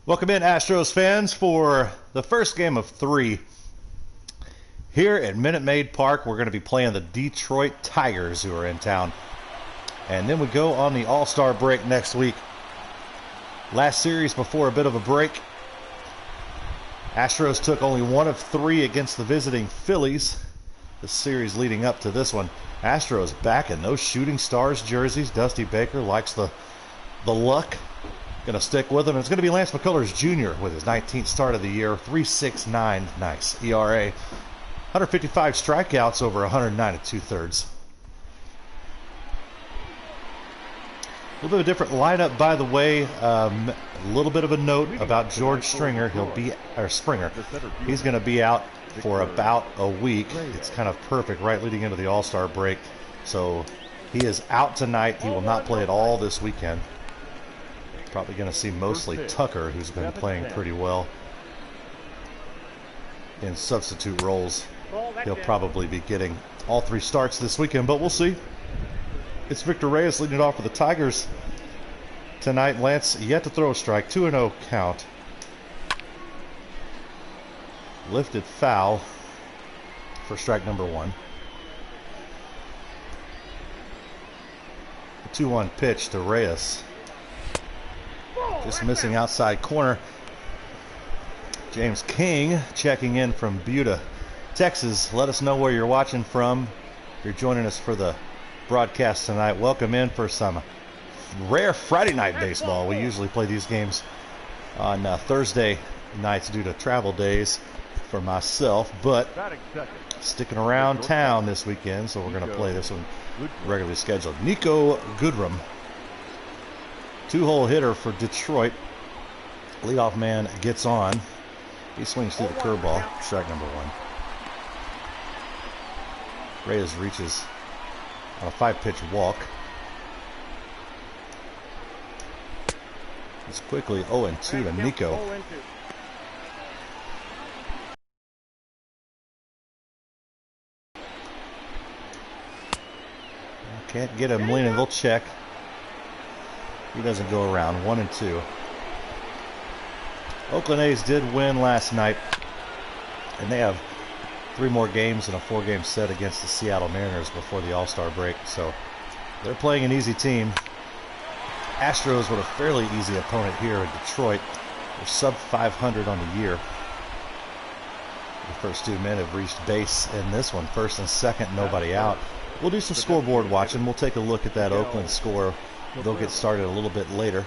Welcome in, Astros fans, for the first game of 3. Here at Minute Maid Park, we're going to be playing the Detroit Tigers, who are in town. And then we go on the All-Star break next week. Last series before a bit of a break, Astros took only 1 of 3 against the visiting Phillies. The series leading up to this one, Astros back in those Shooting Stars jerseys. Dusty Baker likes the luck. Going to stick with him. It's going to be Lance McCullers Jr. with his 19th start of the year. 3.69, nice ERA. 155 strikeouts over 109 2/3. A little bit of a different lineup, by the way. A little bit of a note about George Springer. Springer. He's going to be out for about a week. It's kind of perfect, right, leading into the All-Star break. So he is out tonight. He will not play at all this weekend. Probably going to see mostly Tucker, who's been playing pretty well in substitute roles. He'll probably be getting all 3 starts this weekend, but we'll see. It's Victor Reyes leading it off for the Tigers tonight. Lance yet to throw a strike. 2-0 count. Lifted foul for strike number 1. A 2-1 pitch to Reyes. Just missing outside corner. James King checking in from Buda, Texas. Let us know where you're watching from. If you're joining us for the broadcast tonight, welcome in for some rare Friday night baseball. We usually play these games on Thursday nights due to travel days for myself, but sticking around town this weekend, so we're going to play this one regularly scheduled. Nico Goodrum, 2-hole hitter for Detroit. Leadoff man gets on. He swings through the curveball. Strike number 1. Reyes reaches on a 5-pitch walk. It's quickly 0-2 to Nico. Can't get him leaning. They'll check. He doesn't go around. 1-2. Oakland A's did win last night, and they have 3 more games in a 4-game set against the Seattle Mariners before the All-Star break, so they're playing an easy team. Astros with a fairly easy opponent here in Detroit. They're sub 500 on the year. The first 2 men have reached base in this one. First and second, nobody out. We'll do some scoreboard watching. We'll take a look at that Oakland score. They'll get started a little bit later.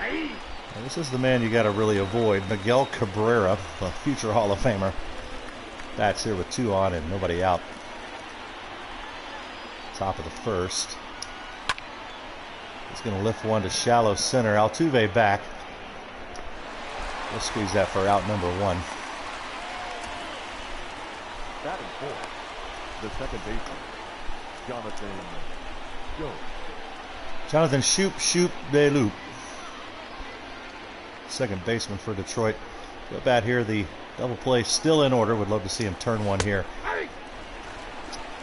And this is the man you got to really avoid, Miguel Cabrera, the future Hall of Famer. Bats here with 2 on and nobody out. Top of the first. He's going to lift one to shallow center. Altuve back. We'll squeeze that for out number 1. Batting for the second baseman, Jonathan Shoop de Loop. Second baseman for Detroit. Go bat here. The double play still in order. Would love to see him turn one here.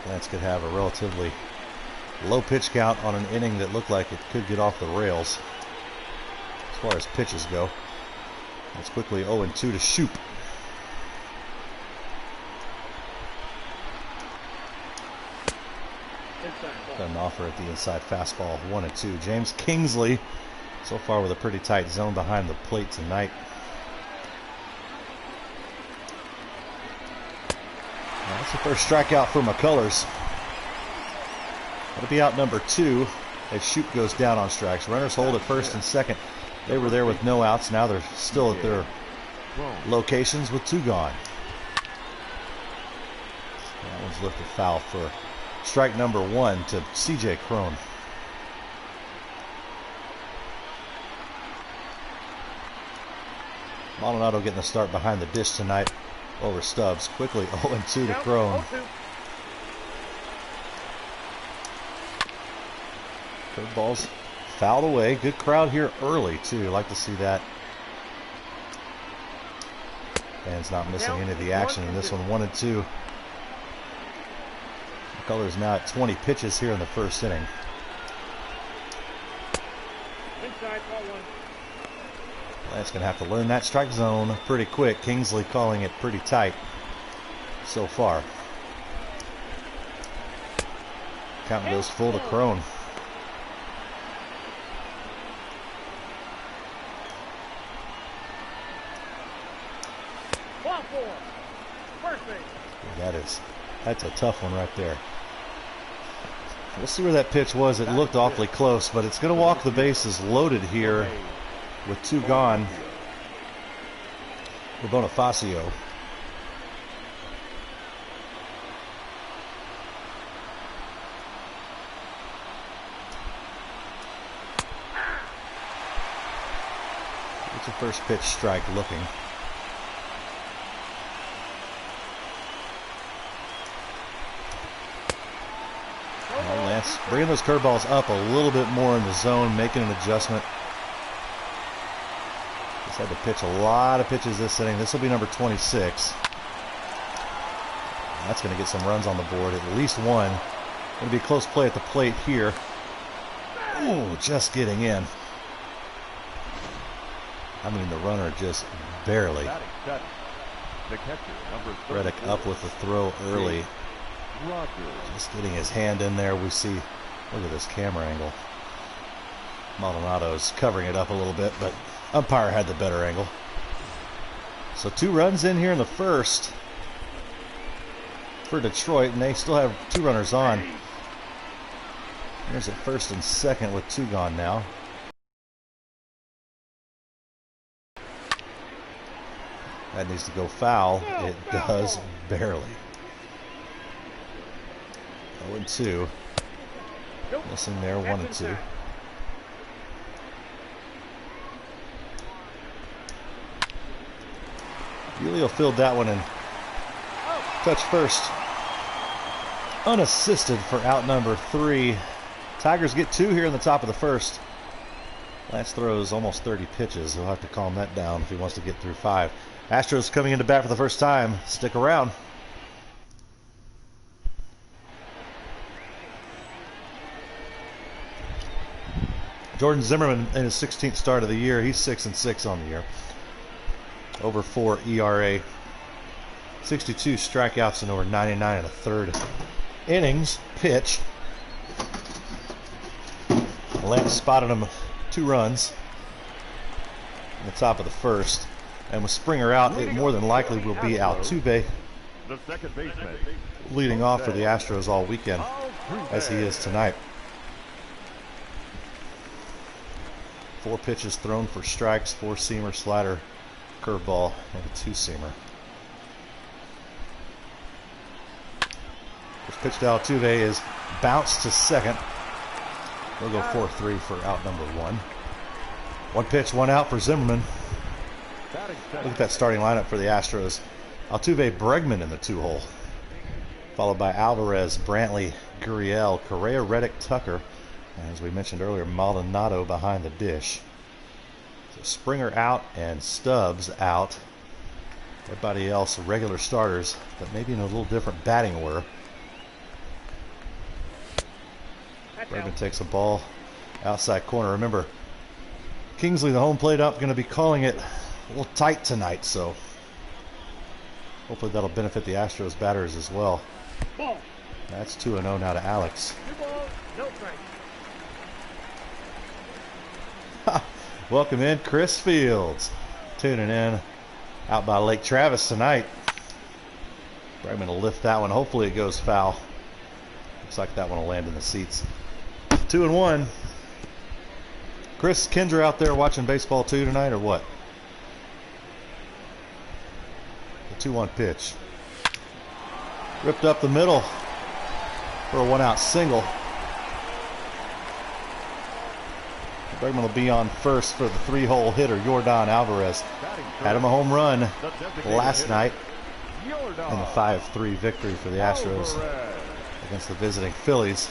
Lance could have a relatively low pitch count on an inning that looked like it could get off the rails as far as pitches go. That's quickly 0-2 to Shoop. Got an offer at the inside fastball. 1-2. James Kingsley so far with a pretty tight zone behind the plate tonight. That's the first strikeout for McCullers. That'll be out number 2 as Shoop goes down on strikes. Runners hold at first and second. They were there with no outs. Now they're still at their locations with 2 gone. That one's lifted foul for strike number 1 to C.J. Cron. Maldonado getting a start behind the dish tonight over Stubbs. Quickly 0-2 to Cron. Curveballs fouled away. Good crowd here early, too. Like to see that. Fans not missing any of the action in this one. 1-2. McCullers now at 20 pitches here in the first inning. Lance going to have to learn that strike zone pretty quick. Kingsley calling it pretty tight so far. Count goes full to Crone. That's a tough one right there. We'll see where that pitch was. It looked awfully close, but it's going to walk the bases loaded here with 2 gone for Bonifacio. It's a first pitch strike looking. Lance bringing those curveballs up a little bit more in the zone, making an adjustment. He's had to pitch a lot of pitches this inning. This will be number 26. That's going to get some runs on the board, at least one. Going to be a close play at the plate here. Oh, just getting in. I mean, the runner just barely. Reddick up with the throw early. Just getting his hand in there. We see, look at this camera angle. Maldonado's covering it up a little bit, but umpire had the better angle. So 2 runs in here in the first for Detroit, and they still have 2 runners on. Here's at first and second with 2 gone now. That needs to go foul. It does barely. 0-2. Missing there, 1-2. Julio filled that one and touched first. Unassisted for out number 3. Tigers get 2 here in the top of the first. Lance throws almost 30 pitches. He'll have to calm that down if he wants to get through 5. Astros coming into bat for the first time. Stick around. Jordan Zimmerman in his 16th start of the year. He's 6-6 on the year. Over 4 ERA. 62 strikeouts in over 99 and a third innings. Pitch. Lance spotted him 2 runs in the top of the first. And with Springer out, it more than likely will be Altuve leading off for the Astros all weekend, as he is tonight. 4 pitches thrown for strikes, 4-seamer, slider, curveball, and a 2-seamer. First pitch to Altuve is bounced to second. We'll go 4-3 for out number 1. 1 pitch, 1 out for Zimmerman. Look at that starting lineup for the Astros. Altuve, Bregman in the 2-hole. Followed by Alvarez, Brantley, Gurriel, Correa, Reddick, Tucker. And as we mentioned earlier, Maldonado behind the dish. So Springer out and Stubbs out. Everybody else regular starters, but maybe in a little different batting order. Bregman takes a ball outside corner. Remember, Kingsley, the home plate up, going to be calling it a little tight tonight, so hopefully that'll benefit the Astros batters as well. That's 2-0 now to Alex. Welcome in, Chris Fields. Tuning in out by Lake Travis tonight. Bregman will lift that one. Hopefully it goes foul. Looks like that one will land in the seats. 2-1. Chris, Kendra out there watching baseball too tonight, or what? The 2-1 pitch. Ripped up the middle for a 1-out single. Bregman will be on first for the 3-hole hitter, Yordan Alvarez. Had him a home run last night in the 5-3 victory for the Astros against the visiting Phillies.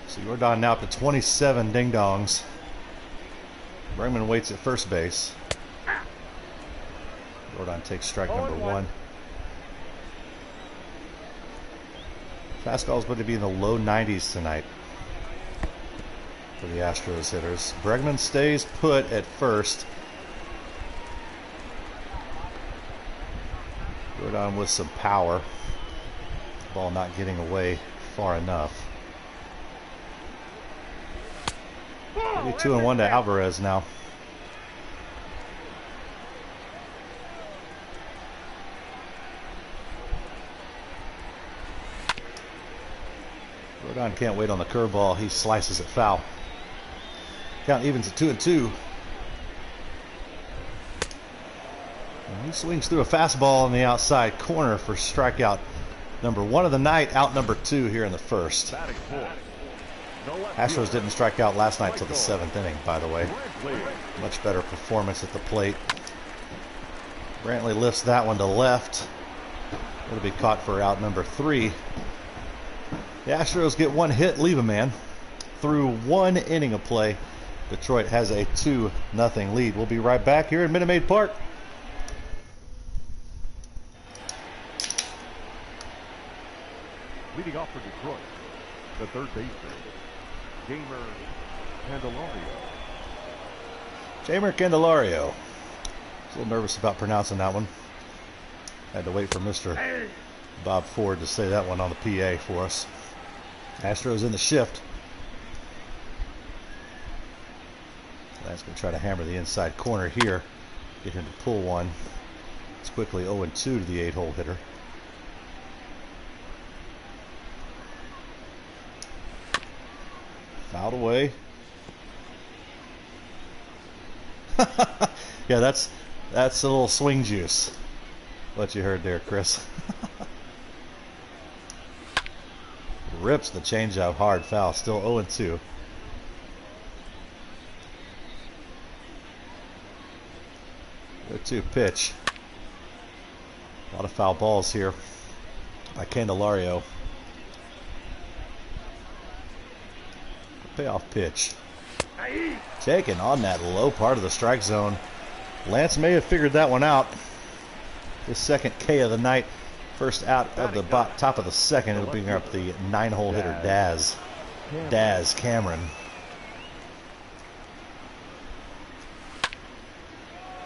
So Yordan now up to 27 ding-dongs. Bregman waits at first base. Yordan takes strike number 1. Fastball is going to be in the low 90s tonight for the Astros hitters. Bregman stays put at first. Throw it on with some power. Ball not getting away far enough. 2-1 to Alvarez now. Rodon can't wait on the curveball. He slices it foul. Count evens at 2-2. And he swings through a fastball on the outside corner for strikeout number 1 of the night, out number 2 here in the first. Astros didn't strike out last night till the 7th inning, by the way. Much better performance at the plate. Brantley lifts that one to left. It'll be caught for out number 3. The Astros get 1 hit, leave a man. Through 1 inning of play, Detroit has a 2-0 lead. We'll be right back here in Minute Maid Park. Leading off for Detroit, the third baseman, Jeimer Candelario. I was a little nervous about pronouncing that one. Had to wait for Mr. Bob Ford to say that one on the PA for us. Astros in the shift. That's going to try to hammer the inside corner here. Get him to pull one. It's quickly 0-2 to the 8-hole hitter. Fouled away. Yeah, that's a little swing juice. What you heard there, Chris. Rips the changeup hard, foul. Still 0-2. The 2 pitch. A lot of foul balls here by Candelario. Payoff pitch. Taken on that low part of the strike zone. Lance may have figured that one out. His second K of the night. First out of the top of the second. It'll bring up the 9-hole hitter Daz Cameron.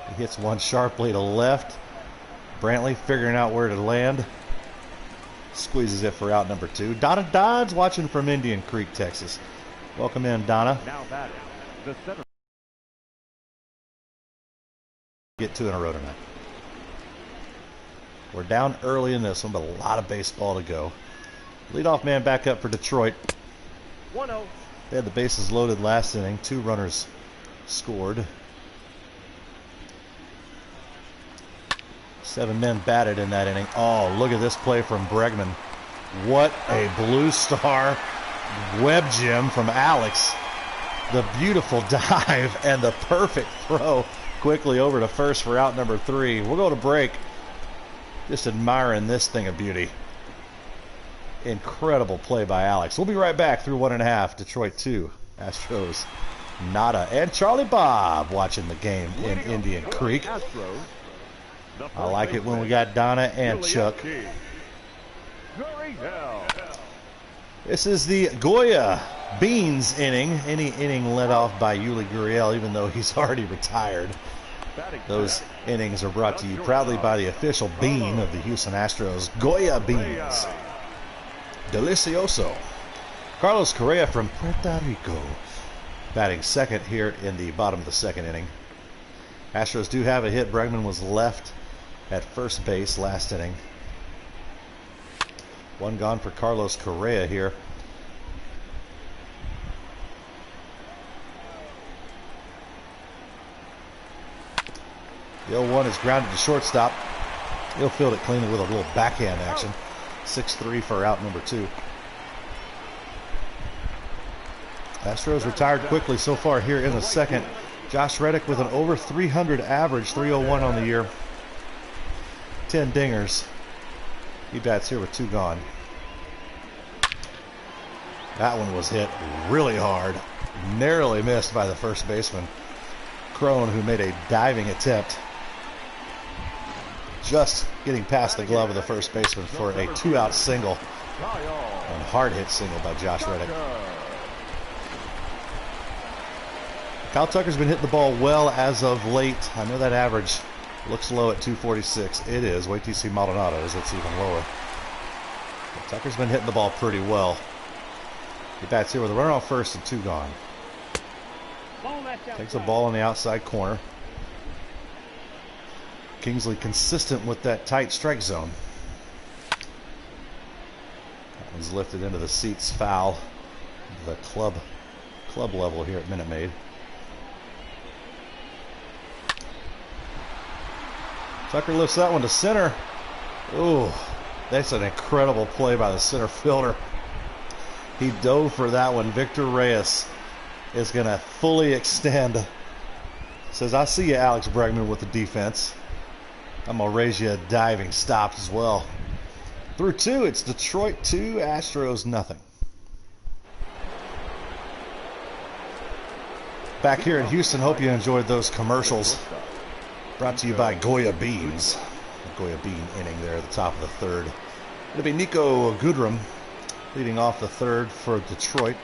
He hits one sharply to left. Brantley figuring out where to land. Squeezes it for out number 2. Donna Dodds watching from Indian Creek, Texas. Welcome in, Donna. Now batting, the center. Get 2 in a row tonight. We're down early in this one, but a lot of baseball to go. Leadoff man back up for Detroit. 1-0. They had the bases loaded last inning. 2 runners scored. 7 men batted in that inning. Oh, look at this play from Bregman. What a blue star web gem from Alex. The beautiful dive and the perfect throw quickly over to first for out number 3. We'll go to break. Just admiring this thing of beauty. Incredible play by Alex. We'll be right back through 1.5. Detroit 2. Astros nada. And Charlie Bob watching the game in Indian Creek. I like it when we got Donna and Chuck. This is the Goya Beans inning. Any inning led off by Yuli Gurriel, even though he's already retired. Those innings are brought to you proudly by the official bean of the Houston Astros, Goya Beans. Delicioso. Carlos Correa from Puerto Rico batting second here in the bottom of the second inning. Astros do have a hit. Bregman was left at first base last inning. 1 gone for Carlos Correa here. The 0-1 is grounded to shortstop. He'll field it cleanly with a little backhand action. 6-3 for out number 2. Astros retired quickly so far here in the second. Josh Reddick with an over 300 average, 301 on the year. 10 dingers. He bats here with 2 gone. That one was hit really hard. Narrowly missed by the first baseman, Crone, who made a diving attempt. Just getting past the glove of the first baseman for a 2-out single. And hard hit single by Josh Reddick. Kyle Tucker's been hitting the ball well as of late. I know that average looks low at 246. It is. Wait till you see Maldonado's. It's even lower. But Tucker's been hitting the ball pretty well. He bats here with a runner on first and 2 gone. Takes a ball on the outside corner. Kingsley consistent with that tight strike zone. That one's lifted into the seats, foul. The club level here at Minute Maid. Tucker lifts that one to center. Ooh, that's an incredible play by the center fielder. He dove for that one. Victor Reyes is going to fully extend. Says, I see you, Alex Bregman, with the defense. I'm going to raise you a diving stop as well. Through 2, it's Detroit 2, Astros nothing. Back here in Houston, hope you enjoyed those commercials. Brought to you by Goya Beans. The Goya Bean inning there at the top of the 3rd. It'll be Nico Goodrum leading off the 3rd for Detroit.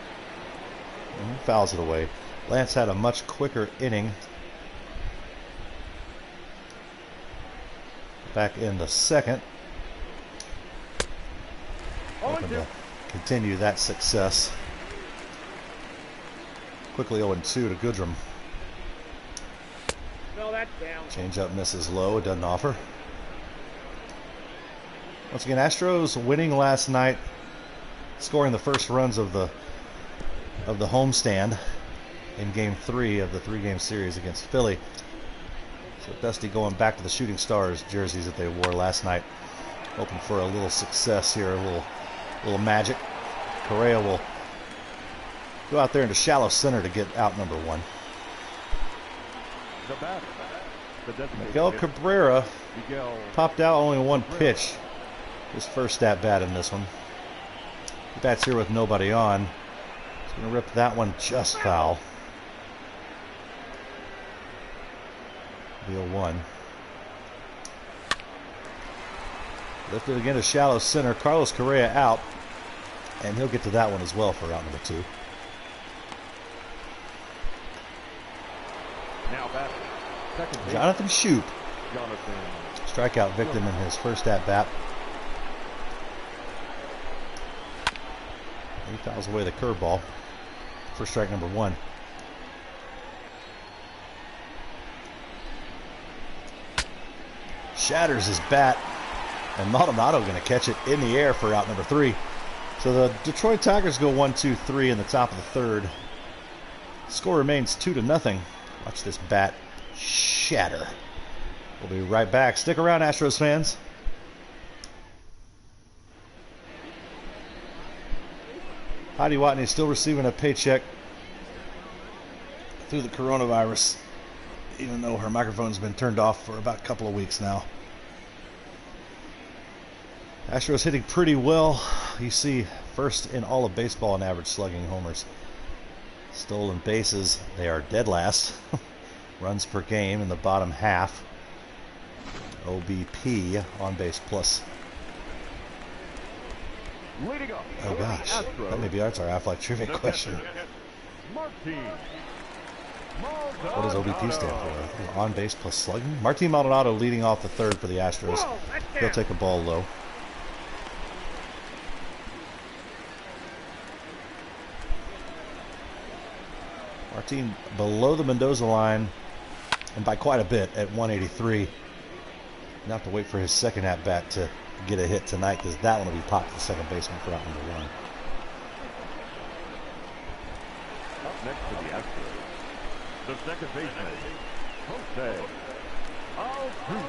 And he fouls it away. Lance had a much quicker inning. Back in the 2nd. Hoping to continue that success. Quickly 0-2 to Goodrum. Change up misses low. It doesn't offer. Once again, Astros winning last night, scoring the first runs of the homestand in Game 3 of the 3-game series against Philly. So Dusty going back to the Shooting Stars jerseys that they wore last night, hoping for a little success here, a little magic. Correa will go out there into shallow center to get out number 1. Miguel Cabrera popped out only 1 pitch. His first at bat in this one. He bats here with nobody on. He's going to rip that one just foul. The 0-1. Lifted again to shallow center. Carlos Correa out. And he'll get to that one as well for out number 2. Now back. Jonathan Shoup. Strikeout victim in his first at bat. He fouls away the curveball for strike number 1. Shatters his bat, and Maldonado going to catch it in the air for out number 3. So the Detroit Tigers go 1-2-3 in the top of the 3rd. Score remains 2-0. Watch this bat shatter. We'll be right back. Stick around, Astros fans. Heidi Watney is still receiving a paycheck through the coronavirus, even though her microphone's been turned off for about a couple of weeks now. Astros hitting pretty well. You see first in all of baseball in average slugging, homers. Stolen bases, they are dead last. Runs per game in the bottom half. OBP, on base plus. Oh gosh, that maybe that's our Aflac trivia question. What does OBP stand for? On base plus slugging? Martin Maldonado leading off the 3rd for the Astros. He'll take a ball low. Martin below the Mendoza line, and by quite a bit at 183. Now have to wait for his second at bat to get a hit tonight, because that one will be popped to the second baseman for out number 1. Up next to the Astros, the second baseman, Tues.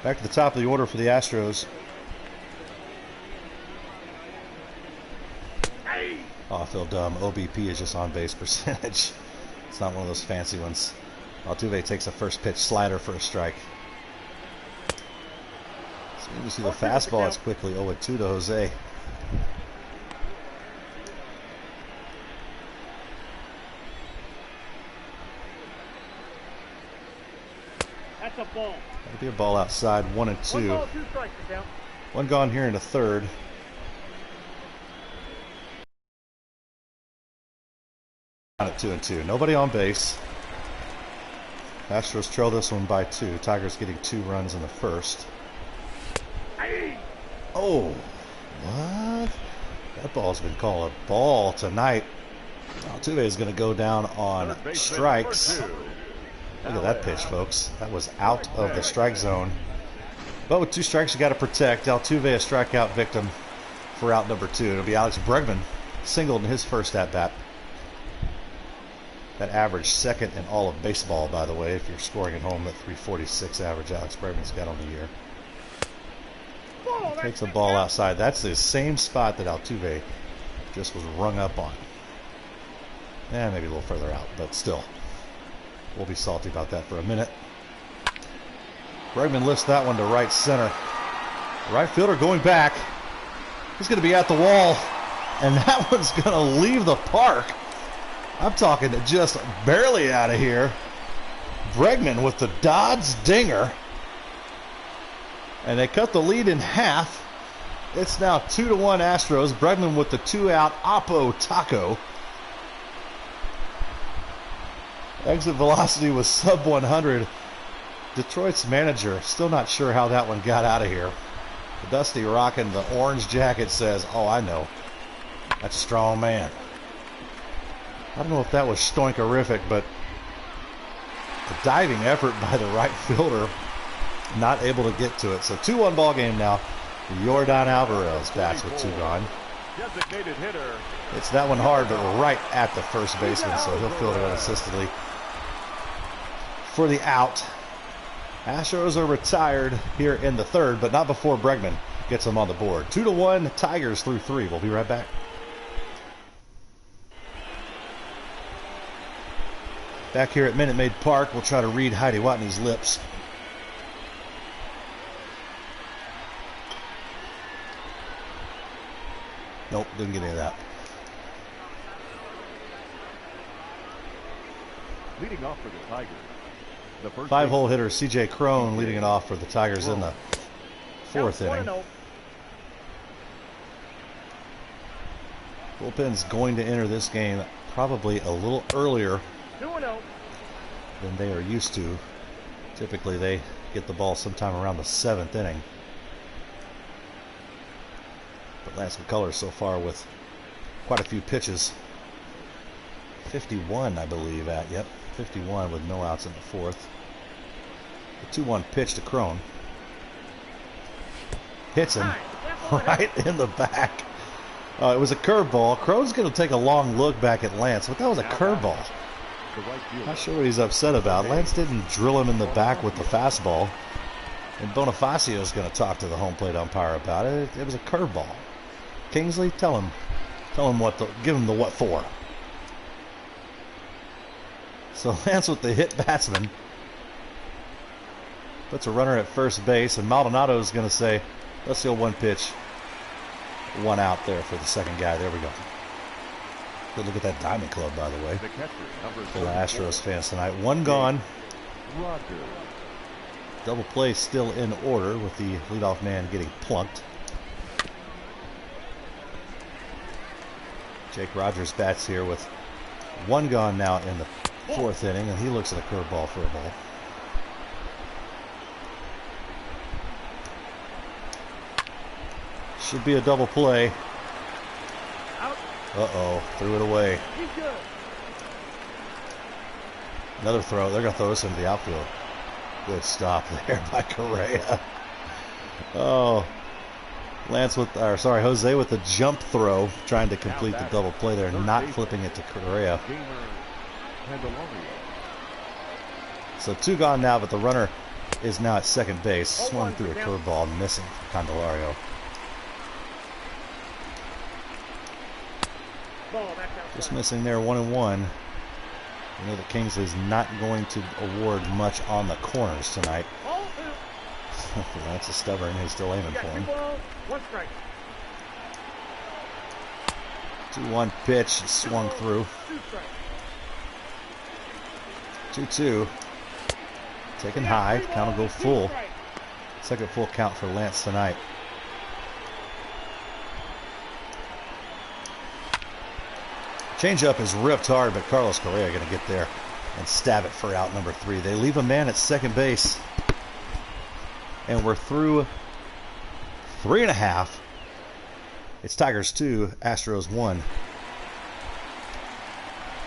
Back to the top of the order for the Astros. Oh, I feel dumb. OBP is just on base percentage. It's not one of those fancy ones. Altuve takes a first pitch slider for a strike. So you see the fastball. It's quickly 0-2 to Jose. That's a ball. That'll be a ball outside, 1-2. 1 ball, 2 strikes, One gone here in the third. At 2-2. Nobody on base. Astros trail this one by 2. Tigers getting 2 runs in the first. Oh, what? That ball's been called a ball tonight. Tues is going to go down on strikes. Look at that pitch, folks. That was out of the strike zone. But with 2 strikes, you got to protect. Altuve, a strikeout victim for out number 2. It'll be Alex Bregman, singled in his first at-bat. That average second in all of baseball, by the way, if you're scoring at home, that 346 average Alex Bregman's got on the year. Takes the ball outside. That's the same spot that Altuve just was rung up on. Maybe a little further out, but still. We'll be salty about that for a minute. Bregman lifts that one to right center. Right fielder going back. He's going to be at the wall, and that one's going to leave the park. I'm talking just barely out of here. Bregman with the Dodds dinger. And they cut the lead in half. It's now 2-1 Astros. Bregman with the 2-out Oppo Taco. Exit velocity was sub 100. Detroit's manager still not sure how that one got out of here. Dusty rocking the orange jacket says, "Oh, I know. That's a strong man." I don't know if that was stoinkerific, but a diving effort by the right fielder, not able to get to it. So 2-1 ball game now. Yordan Alvarez bats with 2 gone. Designated hitter. It's that one hard, but right at the first baseman, so he'll field it unassistedly for the out. Astros are retired here in the third, but not before Bregman gets them on the board. 2-1 Tigers through 3. We'll be right back. Back here at Minute Maid Park, we'll try to read Heidi Watney's lips. Nope, didn't get any of that. Leading off for the Tigers. The first 5-hole hitter C.J. Cron leading it off for the Tigers in the 4th inning. Bullpen's going to enter this game probably a little earlier than they are used to. Typically they get the ball sometime around the 7th inning. But Lance McCullers so far with quite a few pitches. 51, I believe, 51 with no outs in the 4th. The 2-1 pitch to Cron. Hits him right in the back. It was a curveball. Cron's going to take a long look back at Lance, but that was a curveball. Not sure what he's upset about. Lance didn't drill him in the back with the fastball. And Bonifacio is going to talk to the home plate umpire about it. It was a curveball. Kingsley, tell him give him the what for. So Lance with the hit batsman puts a runner at first base, and Maldonado is going to say, let's go 1 pitch, 1 out there for the second guy. There we go. Good look at that Diamond Club, by the way. For the Astros fans tonight. 1 gone. Double play still in order with the leadoff man getting plunked. Jake Rogers bats here with 1 gone now in the 4th inning, and he looks at a curveball for a ball. Should be a double play. Uh-oh, threw it away. Another throw. They're going to throw this into the outfield. Good stop there by Correa. Oh, Jose with the jump throw, trying to complete the double play there, not flipping it to Correa. So 2 gone now, but the runner is now at second base. Swung through a curveball, missing Candelario. Just missing there, 1-1. You know that Kingsley's not going to award much on the corners tonight. Lance is stubborn. He's still aiming for him. 2-1 pitch, swung through. 2-2. Taken high. Count will go full. Second full count for Lance tonight. Changeup is ripped hard, but Carlos Correa going to get there and stab it for out number 3. They leave a man at second base. And we're through 3.5. It's Tigers 2, Astros 1.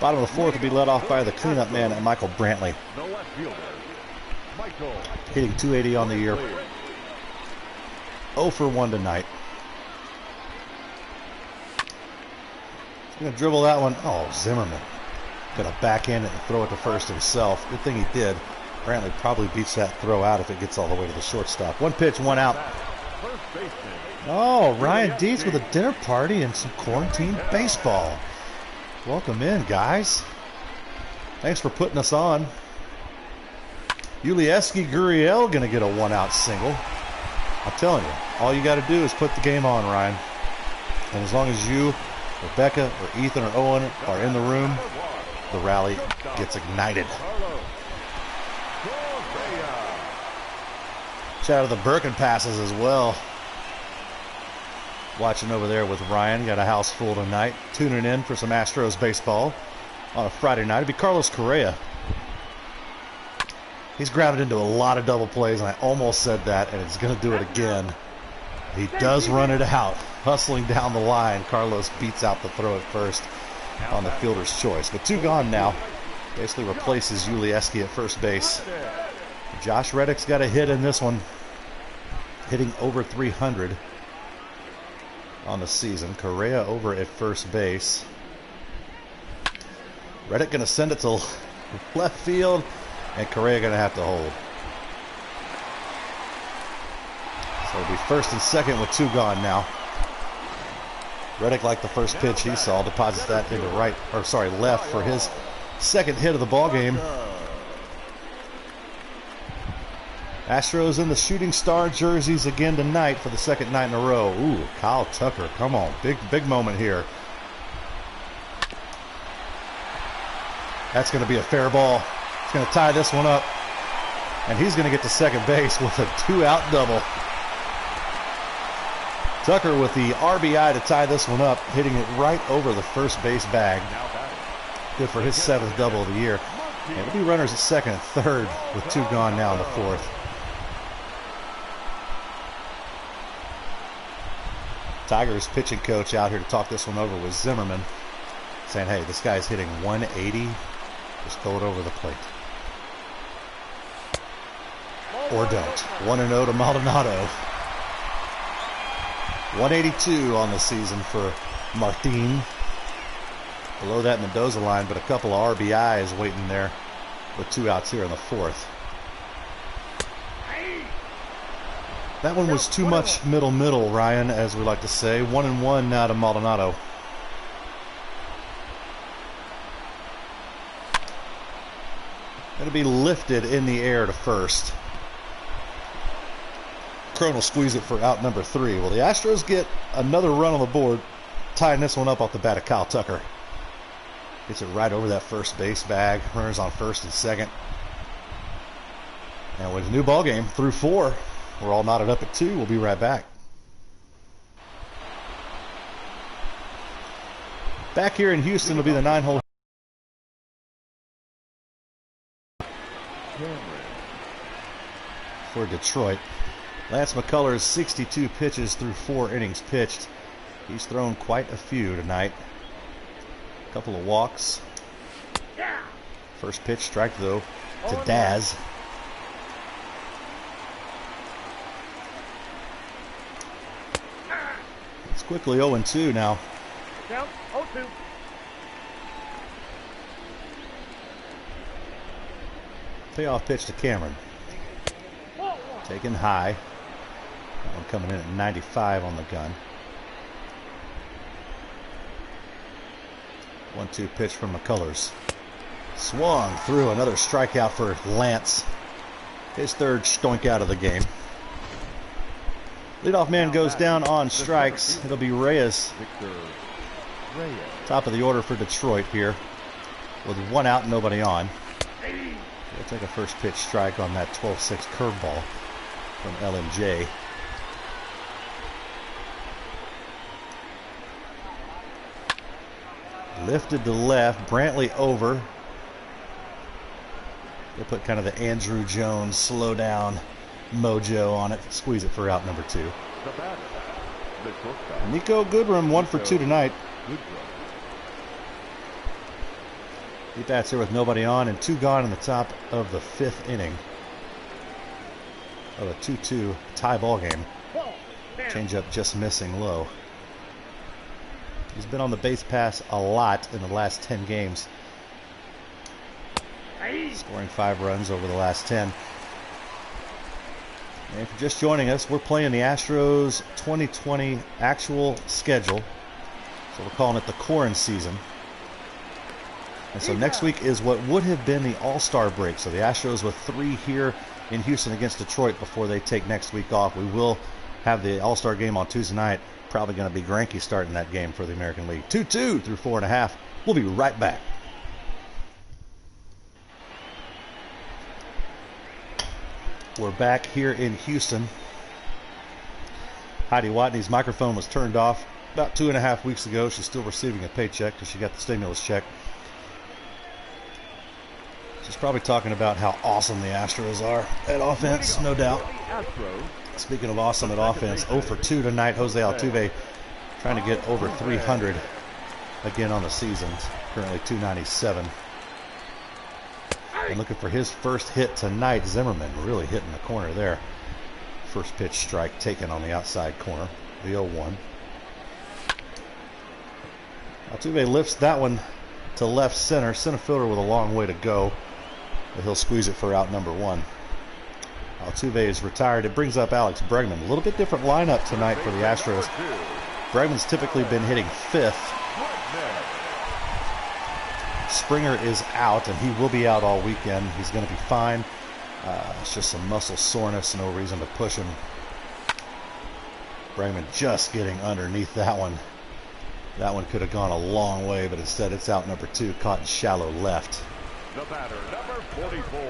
Bottom of the 4th will be led off by the cleanup man, Michael Brantley. Hitting .280 on the year. 0 for 1 tonight. He's going to dribble that one. Oh, Zimmerman. Going to backhand it and throw it to first himself. Good thing he did. Brantley probably beats that throw out if it gets all the way to the shortstop. 1 pitch, 1 out. Oh, Ryan Dietz with a dinner party and some quarantine baseball. Welcome in, guys. Thanks for putting us on. Yulieski Gurriel going to get a 1-out single. I'm telling you, all you got to do is put the game on, Ryan. And as long as you, Rebecca, or Ethan, or Owen are in the room, the rally gets ignited. Shout out to the Birkin passes as well. Watching over there with Ryan. Got a house full tonight. Tuning in for some Astros baseball on a Friday night. It'd be Carlos Correa. He's grounded into a lot of double plays, and I almost said that, and it's going to do it again. He does run it out. Hustling down the line. Carlos beats out the throw at first on the fielder's choice. But 2 gone now. Basically replaces Yulieski at first base. Josh Reddick's got a hit in this one. Hitting over 300 on the season. Correa over at first base. Reddick going to send it to left field, and Correa going to have to hold. So it'll be first and second with 2 gone now. Reddick, like the first pitch he saw, deposits that into left for his second hit of the ball game. Astros in the shooting star jerseys again tonight for the second night in a row. Ooh, Kyle Tucker, come on. Big moment here. That's going to be a fair ball. He's going to tie this one up. And he's going to get to second base with a 2-out double. Tucker with the RBI to tie this one up, hitting it right over the first base bag. Good for his 7th double of the year. And it'll be runners at second and third with 2 gone now in the 4th. Tigers pitching coach out here to talk this one over with Zimmerman, saying, hey, this guy's hitting 180. Just throw it over the plate. Or don't. 1-0 to Maldonado. 182 on the season for Martin. Below that Mendoza line, but a couple of RBIs waiting there with 2 outs here in the 4th. That one was too much middle, Ryan, as we like to say. 1-1 now to Maldonado. Going to be lifted in the air to first. Crone will squeeze it for out number 3. Well, the Astros get another run on the board, tying this one up off the bat of Kyle Tucker. Gets it right over that first base bag. Runners on first and second. And with a new ball game through 4. We're all knotted up at 2. We'll be right back. Back here in Houston will be the 9-hole. For Detroit. Lance McCullers, 62 pitches through 4 innings pitched. He's thrown quite a few tonight. A couple of walks. First pitch strike, though, to Daz. It's quickly 0-2 now. Down 0-2. Payoff pitch to Cameron. Taken high. That one coming in at 95 on the gun. 1-2 pitch from McCullers. Swung through, another strikeout for Lance. His 3rd stoink out of the game. Leadoff man goes down on strikes. It'll be Reyes. Top of the order for Detroit here. With 1 out and nobody on. We'll take a first pitch strike on that 12-6 curveball from LMJ. Lifted to left. Brantley over. They put kind of the Andrew Jones slow down mojo on it. Squeeze it for out number 2. The batter, the shortstop. Nico Goodrum, 1 for 2 tonight. Goodrum. He bats here with nobody on and 2 gone in the top of the 5th inning of a 2-2 tie ball game. Changeup just missing low. He's been on the base pass a lot in the last 10 games. Scoring 5 runs over the last 10. And if you're just joining us, we're playing the Astros 2020 actual schedule. So we're calling it the Quaranseason. And so next week is what would have been the All-Star break. So the Astros with 3 here in Houston against Detroit before they take next week off. We will have the All-Star game on Tuesday night. Probably going to be Greinke starting that game for the American League. 2-2 through 4.5. We'll be right back. We're back here in Houston. Heidi Watney's microphone was turned off about 2.5 weeks ago. She's still receiving a paycheck because she got the stimulus check. She's probably talking about how awesome the Astros are at offense, no doubt. Speaking of awesome at offense, 0 for 2 tonight. Jose Altuve trying to get over 300 again on the season. Currently 297. And looking for his first hit tonight. Zimmerman really hitting the corner there. First pitch strike taken on the outside corner. The 0-1. Altuve lifts that one to left center. Center fielder with a long way to go. But he'll squeeze it for out number 1. Altuve is retired. It brings up Alex Bregman. A little bit different lineup tonight for the Astros. Bregman's typically been hitting 5th. Springer is out, and he will be out all weekend. He's going to be fine. It's just some muscle soreness. No reason to push him. Bregman just getting underneath that one. That one could have gone a long way, but instead it's out number 2, caught in shallow left. The batter, number 44.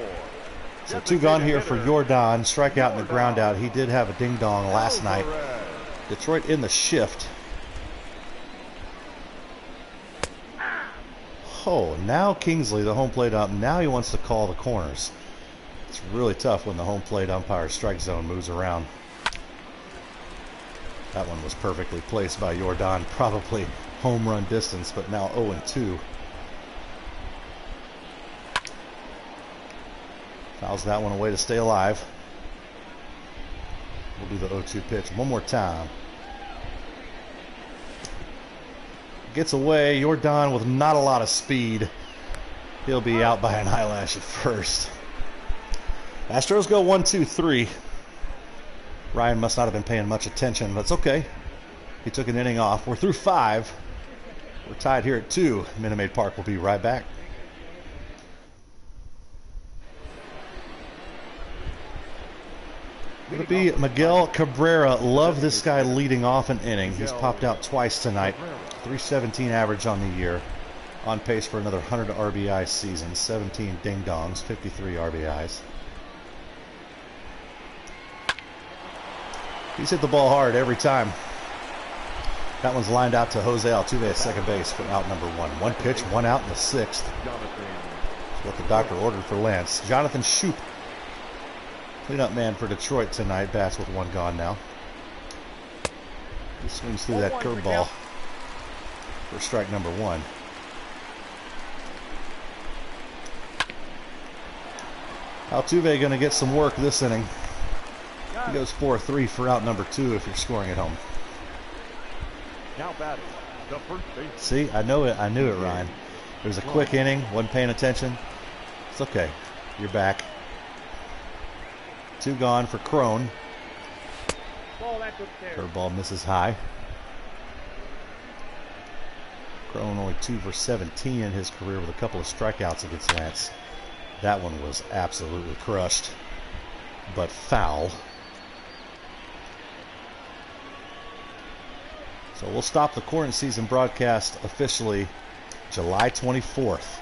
So 2 gone here for Jordan. Strikeout and the ground out. He did have a ding-dong last night. Detroit in the shift. Oh, now Kingsley, the home plate ump, now he wants to call the corners. It's really tough when the home plate umpire strike zone moves around. That one was perfectly placed by Jordan. Probably home run distance, but now 0-2. Fouls that one away to stay alive. We'll do the 0-2 pitch one more time. Gets away. Jordan with not a lot of speed. He'll be out by an eyelash at first. Astros go 1-2-3. Ryan must not have been paying much attention, but it's okay. He took an inning off. We're through 5. We're tied here at 2. Minute Maid Park will be right back. It'll be Miguel Cabrera. Love this guy leading off an inning. He's popped out twice tonight. 317 average on the year. On pace for another 100 RBI season. 17 ding-dongs, 53 RBIs. He's hit the ball hard every time. That one's lined out to Jose Altuve at second base for out number 1. 1 pitch, 1 out in the 6th. That's what the doctor ordered for Lance. Jonathan Shoup, cleanup man for Detroit tonight. Bats with 1 gone now. He swings through that curveball for strike number 1. Altuve going to get some work this inning. He goes 4-3 for out number 2 if you're scoring at home. Now batting, the first base. See, I knew it, Ryan. It was a quick inning, wasn't paying attention. It's okay. You're back. 2 gone for Crone. Curveball misses high. Crone only 2 for 17 in his career with a couple of strikeouts against Lance. That one was absolutely crushed, but foul. So we'll stop the Quaranseason broadcast officially July 24th.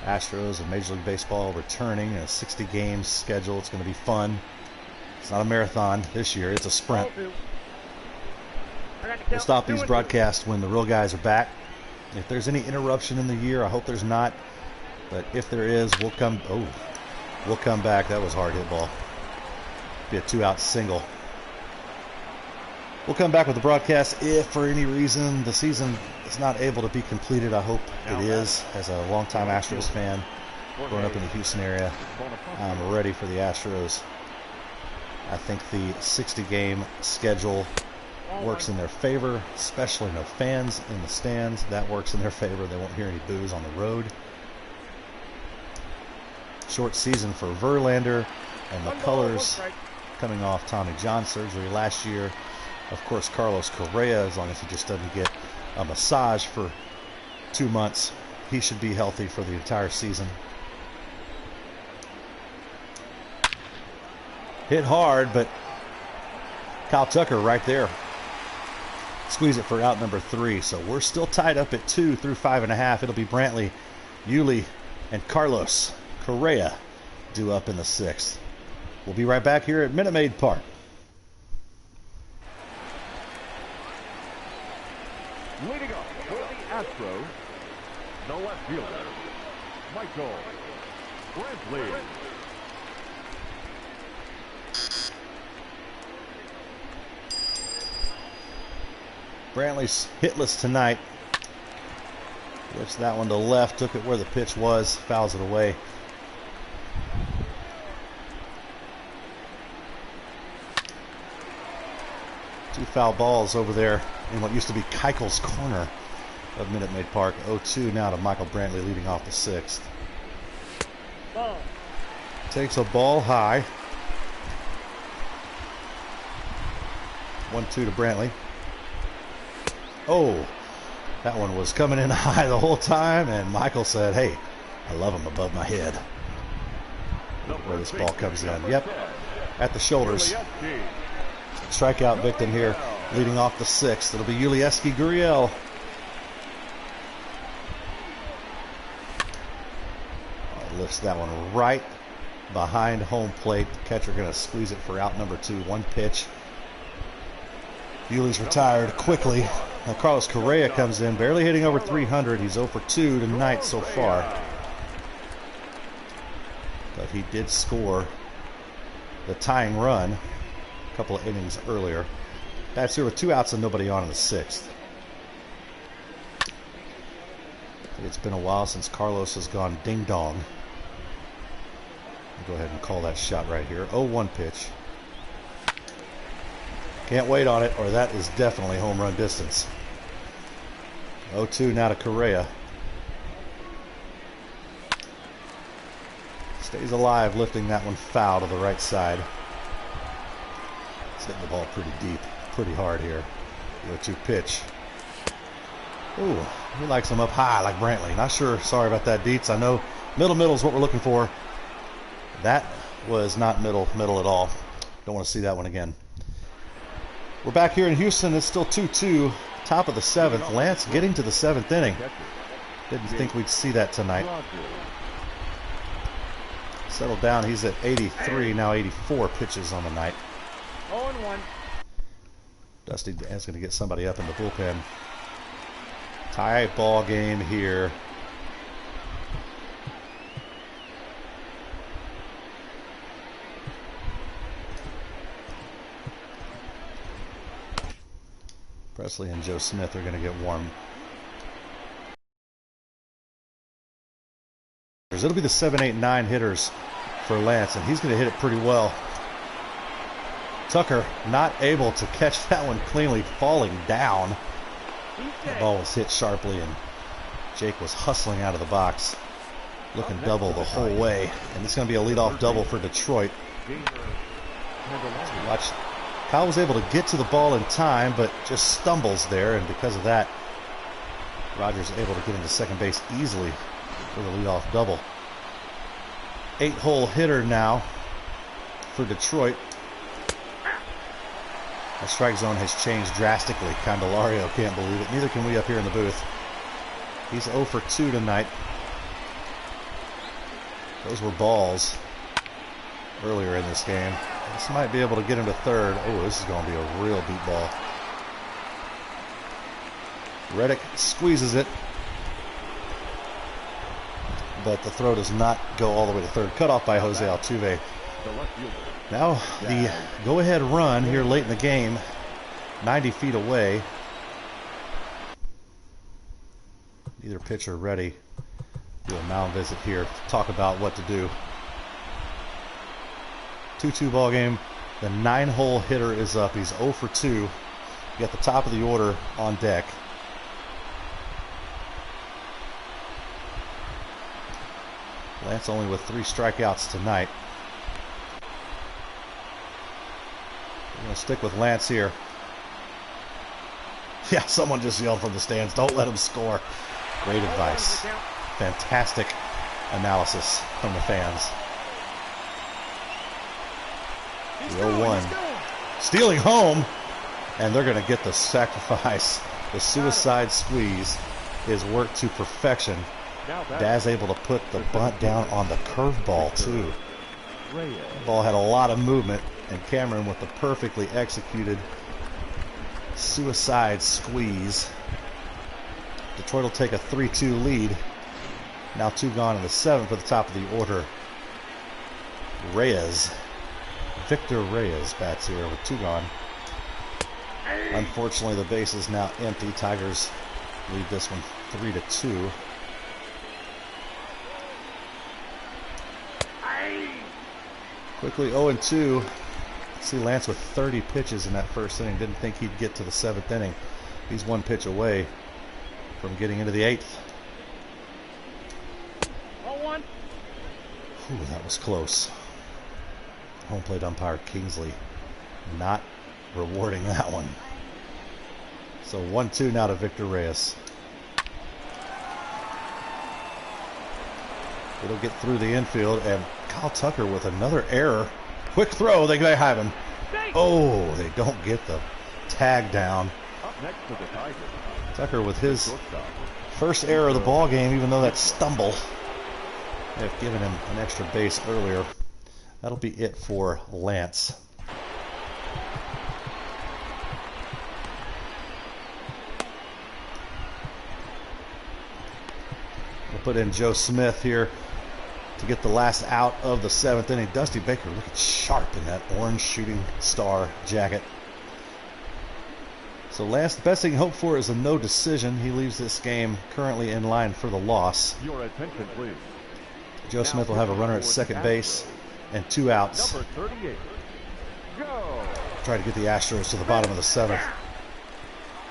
Astros and Major League Baseball returning a 60 games schedule. It's going to be fun. It's not a marathon this year, it's a sprint. We'll stop these broadcasts when the real guys are back. If there's any interruption in the year, I hope there's not. But if there is, we'll come back. That was a hard hit ball. Be a 2-out single. We'll come back with the broadcast if for any reason the season is not able to be completed. I hope it is. As a longtime Astros fan, growing up in the Houston area, I'm ready for the Astros. I think the 60-game schedule works in their favor, especially no fans in the stands. That works in their favor. They won't hear any boos on the road. Short season for Verlander and McCullers, coming off Tommy John surgery last year. Of course, Carlos Correa, as long as he just doesn't get a massage for 2 months, he should be healthy for the entire season. Hit hard, but Kyle Tucker right there. Squeeze it for out number 3. So we're still tied up at 2 through 5.5. It'll be Brantley, Yuli, and Carlos Correa due up in the 6th. We'll be right back here at Minute Maid Park. Leading up for the Astros, the left fielder, Michael Brantley. Brantley's hitless tonight. Lifts that one to left, took it where the pitch was, fouls it away. Two foul balls over there in what used to be Keuchel's corner of Minute Maid Park. 0-2 now to Michael Brantley leading off the 6th. Ball. Takes a ball high. 1-2 to Brantley. Oh, that one was coming in high the whole time, and Michael said, hey, I love him above my head. Where this ball comes in. Yep, at the shoulders. Strikeout victim here, leading off the 6th. It'll be Yulieski Gurriel. Lifts that one right behind home plate. The catcher going to squeeze it for out number 2. One pitch. Yuli's retired quickly. Now Carlos Correa comes in, barely hitting over 300. He's 0 for 2 tonight so far. But he did score the tying run a couple of innings earlier. That's here with 2 outs and nobody on in the 6th. It's been a while since Carlos has gone ding-dong. I'll go ahead and call that shot right here. 0-1 pitch. Can't wait on it, or that is definitely home run distance. 0-2 now to Correa. Stays alive, lifting that one foul to the right side. He's hitting the ball pretty deep, pretty hard here. 0-2 pitch. Ooh, he likes them up high like Brantley. Not sure. Sorry about that, Dietz. I know middle is what we're looking for. That was not middle at all. Don't want to see that one again. We're back here in Houston. It's still 2-2, top of the 7th. Lance getting to the 7th inning. Didn't think we'd see that tonight. Settled down. He's at 83, now 84 pitches on the night. 0-1. Dusty is going to get somebody up in the bullpen. Tie ball game here. Presley and Joe Smith are going to get warm. It'll be the 7, 8, 9 hitters for Lance, and he's going to hit it pretty well. Tucker not able to catch that one cleanly, falling down. The ball was hit sharply, and Jake was hustling out of the box, looking double the whole way. And it's going to be a leadoff double for Detroit. Watch. Kyle was able to get to the ball in time, but just stumbles there, and because of that, Rogers able to get into second base easily for the leadoff double. 8-hole hitter now for Detroit. The strike zone has changed drastically. Candelario can't believe it. Neither can we up here in the booth. He's 0 for 2 tonight. Those were balls earlier in this game. This might be able to get him to third. Oh, this is going to be a real deep ball. Reddick squeezes it. but the throw does not go all the way to third. Cut off by Jose Altuve. Now the go-ahead run here late in the game, 90 feet away. Either pitcher ready. Do a mound visit here to talk about what to do. 2-2 ball game. The 9-hole hitter is up. He's 0 for 2. You got the top of the order on deck. Lance only with 3 strikeouts tonight. We're going to stick with Lance here. Yeah, someone just yelled from the stands, don't let him score. Great advice. Fantastic analysis from the fans. The 0-1. Stealing home. And they're going to get the sacrifice. The suicide squeeze is worked to perfection. Daz able to put the bunt down on the curveball too. The ball had a lot of movement, and Cameron with the perfectly executed suicide squeeze. Detroit will take a 3-2 lead. Now 2 gone in the 7th for the top of the order. Reyes. Victor Reyes bats here with 2 gone. Unfortunately, the base is now empty. Tigers lead this one 3-2. Quickly 0-2. See Lance with 30 pitches in that first inning. Didn't think he'd get to the 7th inning. He's 1 pitch away from getting into the 8th. 0-1. Ooh, that was close. Home plate umpire Kingsley not rewarding that one. So 1-2 now to Victor Reyes. It'll get through the infield, and Kyle Tucker with another error. Quick throw, they have him. Oh, they don't get the tag down. Tucker with his first error of the ball game, even though that stumble. They have given him an extra base earlier. That'll be it for Lance. We'll put in Joe Smith here to get the last out of the 7th inning. Dusty Baker looking sharp in that orange shooting star jacket. So Lance, the best thing to hope for is a no decision. He leaves this game currently in line for the loss. Your attention, please. Joe Smith will have a runner at second base and 2 outs. Number 38. Go. Try to get the Astros to the bottom of the 7th.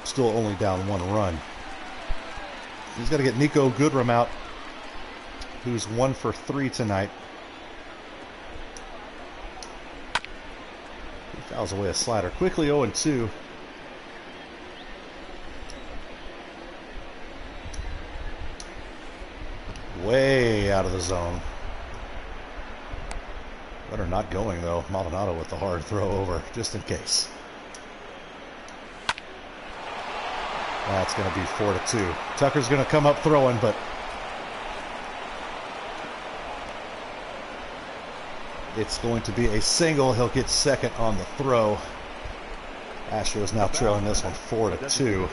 Still only down 1 run. He's got to get Nico Goodrum out, who's 1 for 3 tonight. He fouls away a slider. Quickly 0-2. Way out of the zone. Runner not going though. Maldonado with the hard throw over, just in case. That's going to be 4-2. Tucker's going to come up throwing, but it's going to be a single. He'll get second on the throw. Astros now trailing this one 4-2.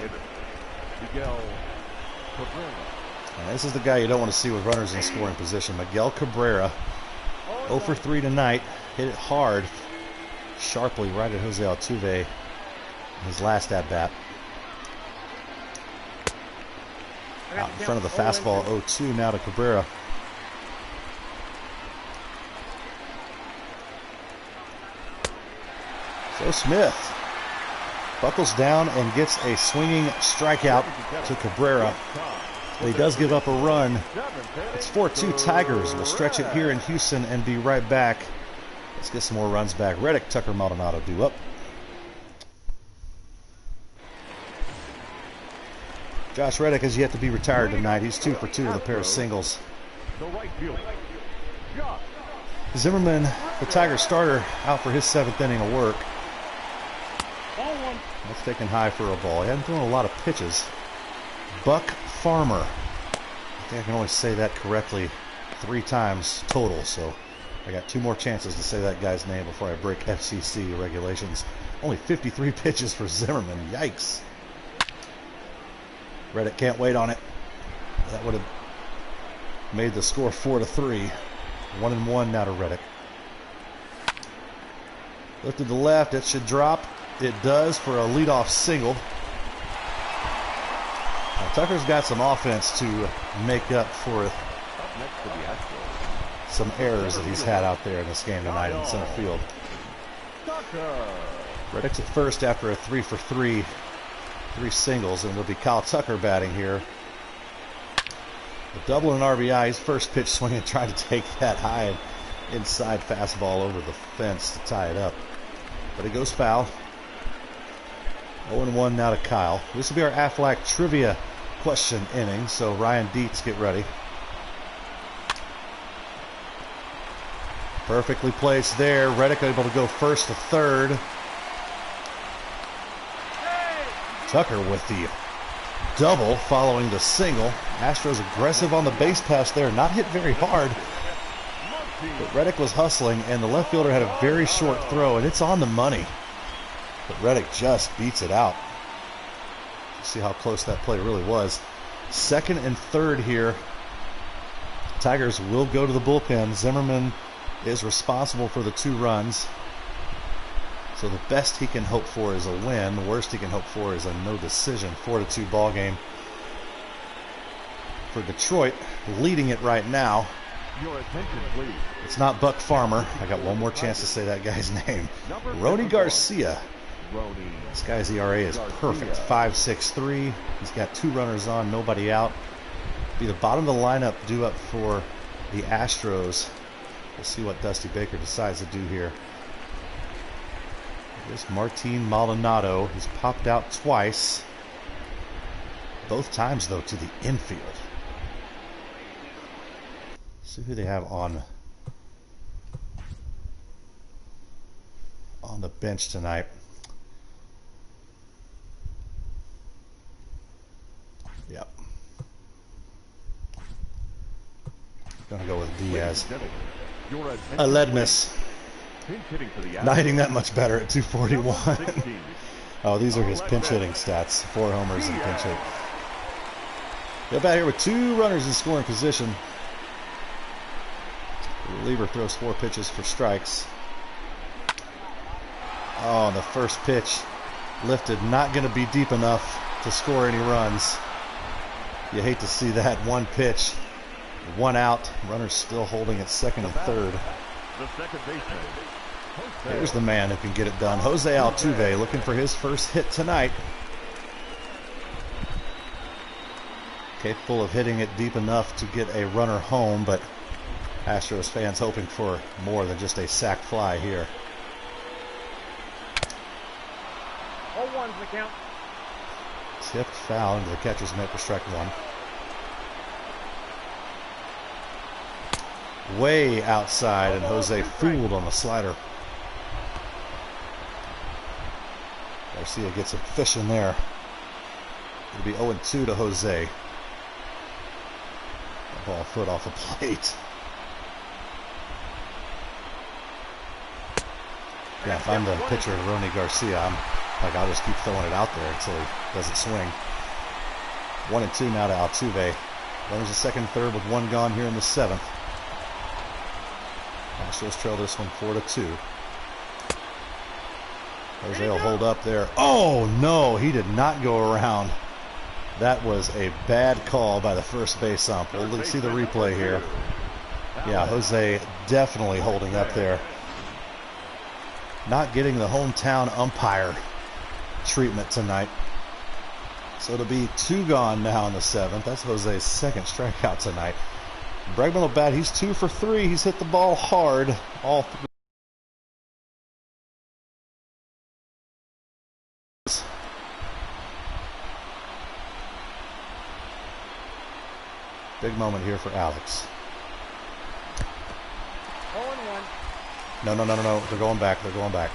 And this is the guy you don't want to see with runners in scoring position. Miguel Cabrera, 0 for 3 tonight. Hit it hard, sharply right at Jose Altuve in his last at-bat. Out in front of the fastball, 0-2 now to Cabrera. So Smith buckles down and gets a swinging strikeout to Cabrera. But he does give up a run. It's 4-2 Tigers. We'll stretch it here in Houston and be right back. Let's get some more runs back. Reddick, Tucker, Maldonado due up. Josh Reddick has yet to be retired tonight. He's 2 for 2 with a pair of singles. Zimmerman, the Tiger starter, out for his 7th inning of work. That's taken high for a ball. He hasn't thrown a lot of pitches. Buck Farmer. I think I can only say that correctly 3 times total, so I got 2 more chances to say that guy's name before I break FCC regulations. Only 53 pitches for Zimmerman. Yikes. Reddick can't wait on it. That would have made the score 4-3. 1-1 now to Reddick. Look to the left. It should drop. It does for a leadoff single. Now, Tucker's got some offense to make up for Up next for the Astros. some errors that he's had out there in this game tonight in center field. Tucker. Reddick's at first after a 3-for-3, 3 singles, and it'll be Kyle Tucker batting here. A double and RBI. His first pitch swinging, trying to take that high and inside fastball over the fence to tie it up. But it goes foul. 0-1 now to Kyle. This will be our Aflac trivia question inning, so Ryan Dietz, get ready. Perfectly placed there. Reddick able to go first to third. Tucker with the double following the single. Astros aggressive on the base pass there. Not hit very hard. But Reddick was hustling, and the left fielder had a very short throw, and it's on the money. But Reddick just beats it out. See how close that play really was. Second and third here. Tigers will go to the bullpen. Zimmerman is responsible for the 2 runs. So the best he can hope for is a win. The worst he can hope for is a no decision. 4-2 ball game for Detroit, leading it right now. Your attention, please. It's not Buck Farmer. I got one more chance to say that guy's name. Rony Garcia. This guy's ERA is perfect. 5.63. He's got 2 runners on, nobody out. Be the bottom of the lineup due up for the Astros. We'll see what Dusty Baker decides to do here. There's Martin Maldonado. He's popped out twice. Both times, though, to the infield. See who they have on the bench tonight. Yep. Gonna go with Diaz. A lead miss. Not hitting that much better at 241. Oh, these are his pinch hitting stats. 4 homers and pinch hit. Get back here with 2 runners in scoring position. The reliever throws 4 pitches for strikes. Oh, and the first pitch lifted. Not going to be deep enough to score any runs. You hate to see that. 1 pitch, 1 out. Runners still holding at second and third. The second baseman. Here's the man who can get it done. Jose Altuve looking for his first hit tonight. Capable of hitting it deep enough to get a runner home, but Astros fans hoping for more than just a sac fly here. 0-1's the count. Tipped foul into the catcher's mitt for strike 1. Way outside, and Jose fooled on the slider. Garcia gets a fish in there. It'll be 0-2 to Jose. The ball foot off the plate. Yeah, if I'm the pitcher of Rony Garcia, I'll just keep throwing it out there until he doesn't swing. 1-2 now to Altuve. Runners the second, third with 1 gone here in the 7th. Astros trail this one 4-2. Jose will hold up there. Oh no, he did not go around. That was a bad call by the first base ump. We'll see the replay here. Yeah, Jose definitely holding up there. Not getting the hometown umpire treatment tonight. So it'll be 2 gone now in the 7th. That's Jose's 2nd strikeout tonight. Bregman will bat. He's 2 for 3. He's hit the ball hard. All 3. Big moment here for Alex. 0-1. No. They're going back. They're going back.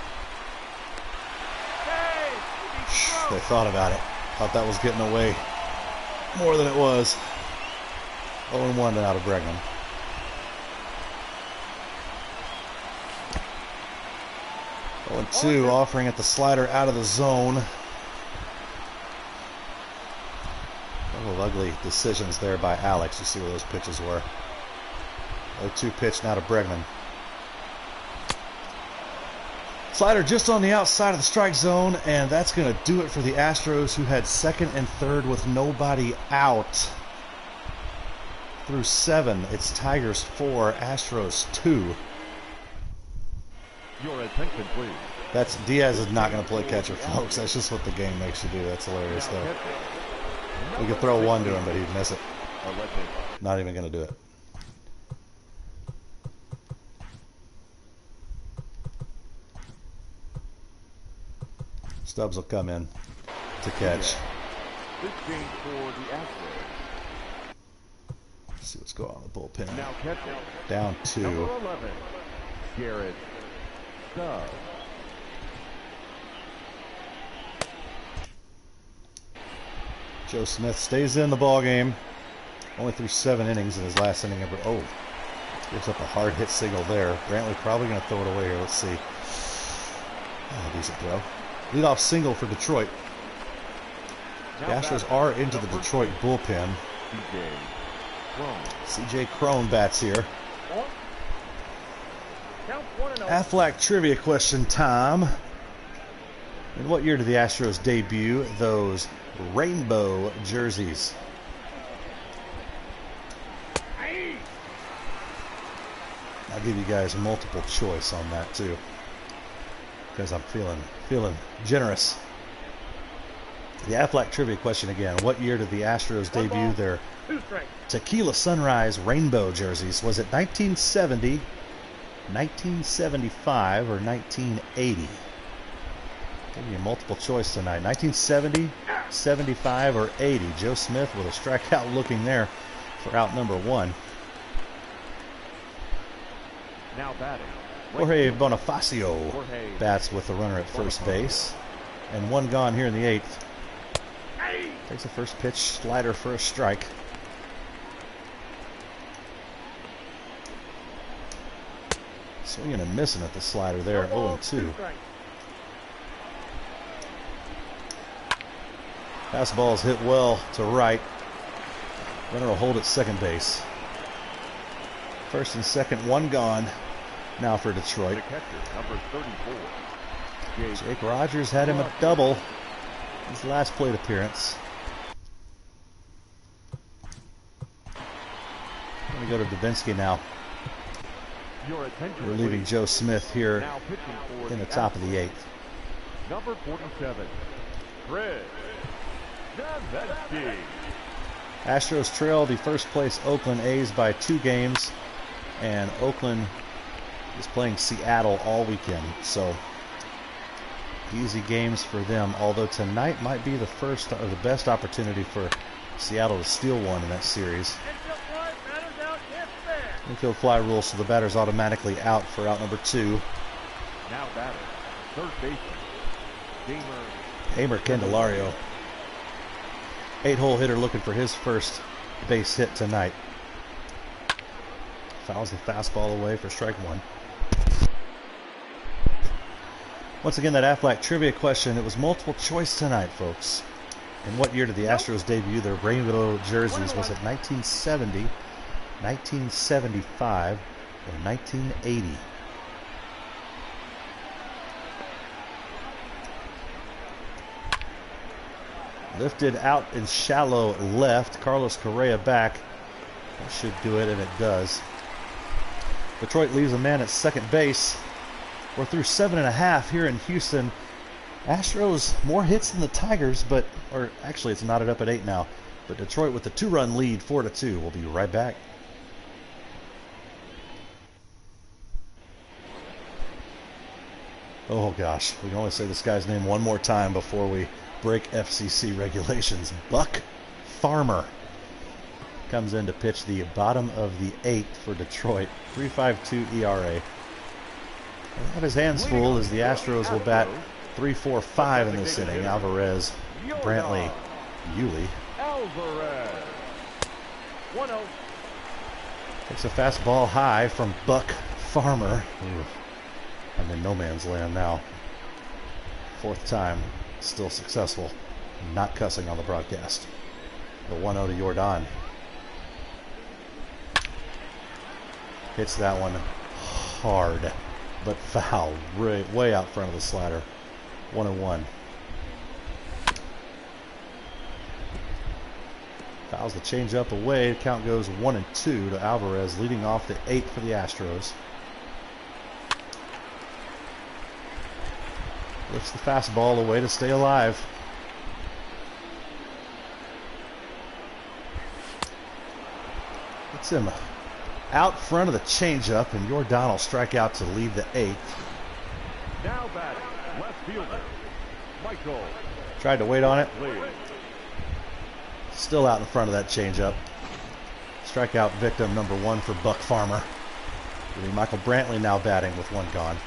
They thought about it. Thought that was getting away more than it was. 0-1 out of Bregman. Oh, 0-2, offering at the slider out of the zone. couple of ugly decisions there by Alex. You see where those pitches were. 0-2 pitch now to Bregman. Slider just on the outside of the strike zone, and that's going to do it for the Astros, who had second and third with nobody out. Through 7, it's Tigers 4, Astros 2. Your attention, please. That's Diaz is not going to play catcher, folks. That's just what the game makes you do. That's hilarious, though. We could throw one to him, but he'd miss it. Not even going to do it. Stubbs will come in to catch. This game for the Astros. Let's see what's going on in the bullpen. Now catching. Down 2. Number 11, Garrett Stubbs. Joe Smith stays in the ball game. Only threw 7 innings in his last inning. Oh, gives up a hard hit signal there. Brantley probably going to throw it away here. Let's see. Oh, decent throw. Leadoff single for Detroit. The Astros are into the Detroit bullpen. C.J. Cron bats here. Aflac trivia question time. In what year did the Astros debut those rainbow jerseys? I'll give you guys multiple choice on that too, because I'm feeling generous. The Aflac trivia question again. What year did the Astros debut their Tequila Sunrise rainbow jerseys? Was it 1970, 1975, or 1980? Give you multiple choice tonight. 1970, 75, or 80. Joe Smith with a strikeout looking there for out number 1. Now batting. Jorge Bonifacio bats with the runner at first base. And 1 gone here in the 8th. Takes the first pitch, slider for a strike. Swinging and missing at the slider there, 0-2. Fastball is hit well to right. Runner will hold at second base. First and second, 1 gone. Now for Detroit. The catcher, number 34. Jake Rogers had him a double his last plate appearance. Let me go to Davinsky now. Your attention, We're leaving please. Joe Smith here Now pitching for in the top of the 8th. Number 47, Chris Davinsky. Astros trail the first place Oakland A's by 2 games, and Oakland is playing Seattle all weekend, so easy games for them, although tonight might be the first or the best opportunity for Seattle to steal one in that series. Infield fly rule, so the batter's automatically out for out number 2. Now batting, third baseman, Hamer Candelario. 8-hole hitter looking for his first base hit tonight. Fouls the fastball away for strike 1. Once again, that Aflac trivia question, it was multiple choice tonight, folks. In what year did the Astros debut their rainbow jerseys? Was it 1970, 1975, or 1980? Lifted out in shallow left. Carlos Correa back. That should do it, and it does. Detroit leaves a man at second base. We're through 7.5 here in Houston. Astros more hits than the Tigers, or actually it's knotted up at 8 now. But Detroit with the 2-run lead, 4-2. We'll be right back. Oh gosh, we can only say this guy's name one more time before we break FCC regulations. Buck Farmer comes in to pitch the bottom of the 8th for Detroit. 3.52 ERA. He'll have his hands full as the Astros will bat 3-4-5 in this inning. Alvarez, Brantley, Yuli. Alvarez. 1-0. Takes a fastball high from Buck Farmer. Ooh. I'm in no man's land now. 4th time, still successful. Not cussing on the broadcast. The 1-0 to Jordan. Hits that one hard, but foul, way out front of the slider. 1-1. Fouls the changeup away. Count goes 1-2 to Alvarez, leading off the 8th for the Astros. Lifts the fastball away to stay alive. Gets him out front of the changeup, and Jordan will strike out to lead the 8th. Now batting, left fielder, Michael. Tried to wait on it. Still out in front of that changeup. Strikeout victim number 1 for Buck Farmer. Michael Brantley now batting with 1 gone.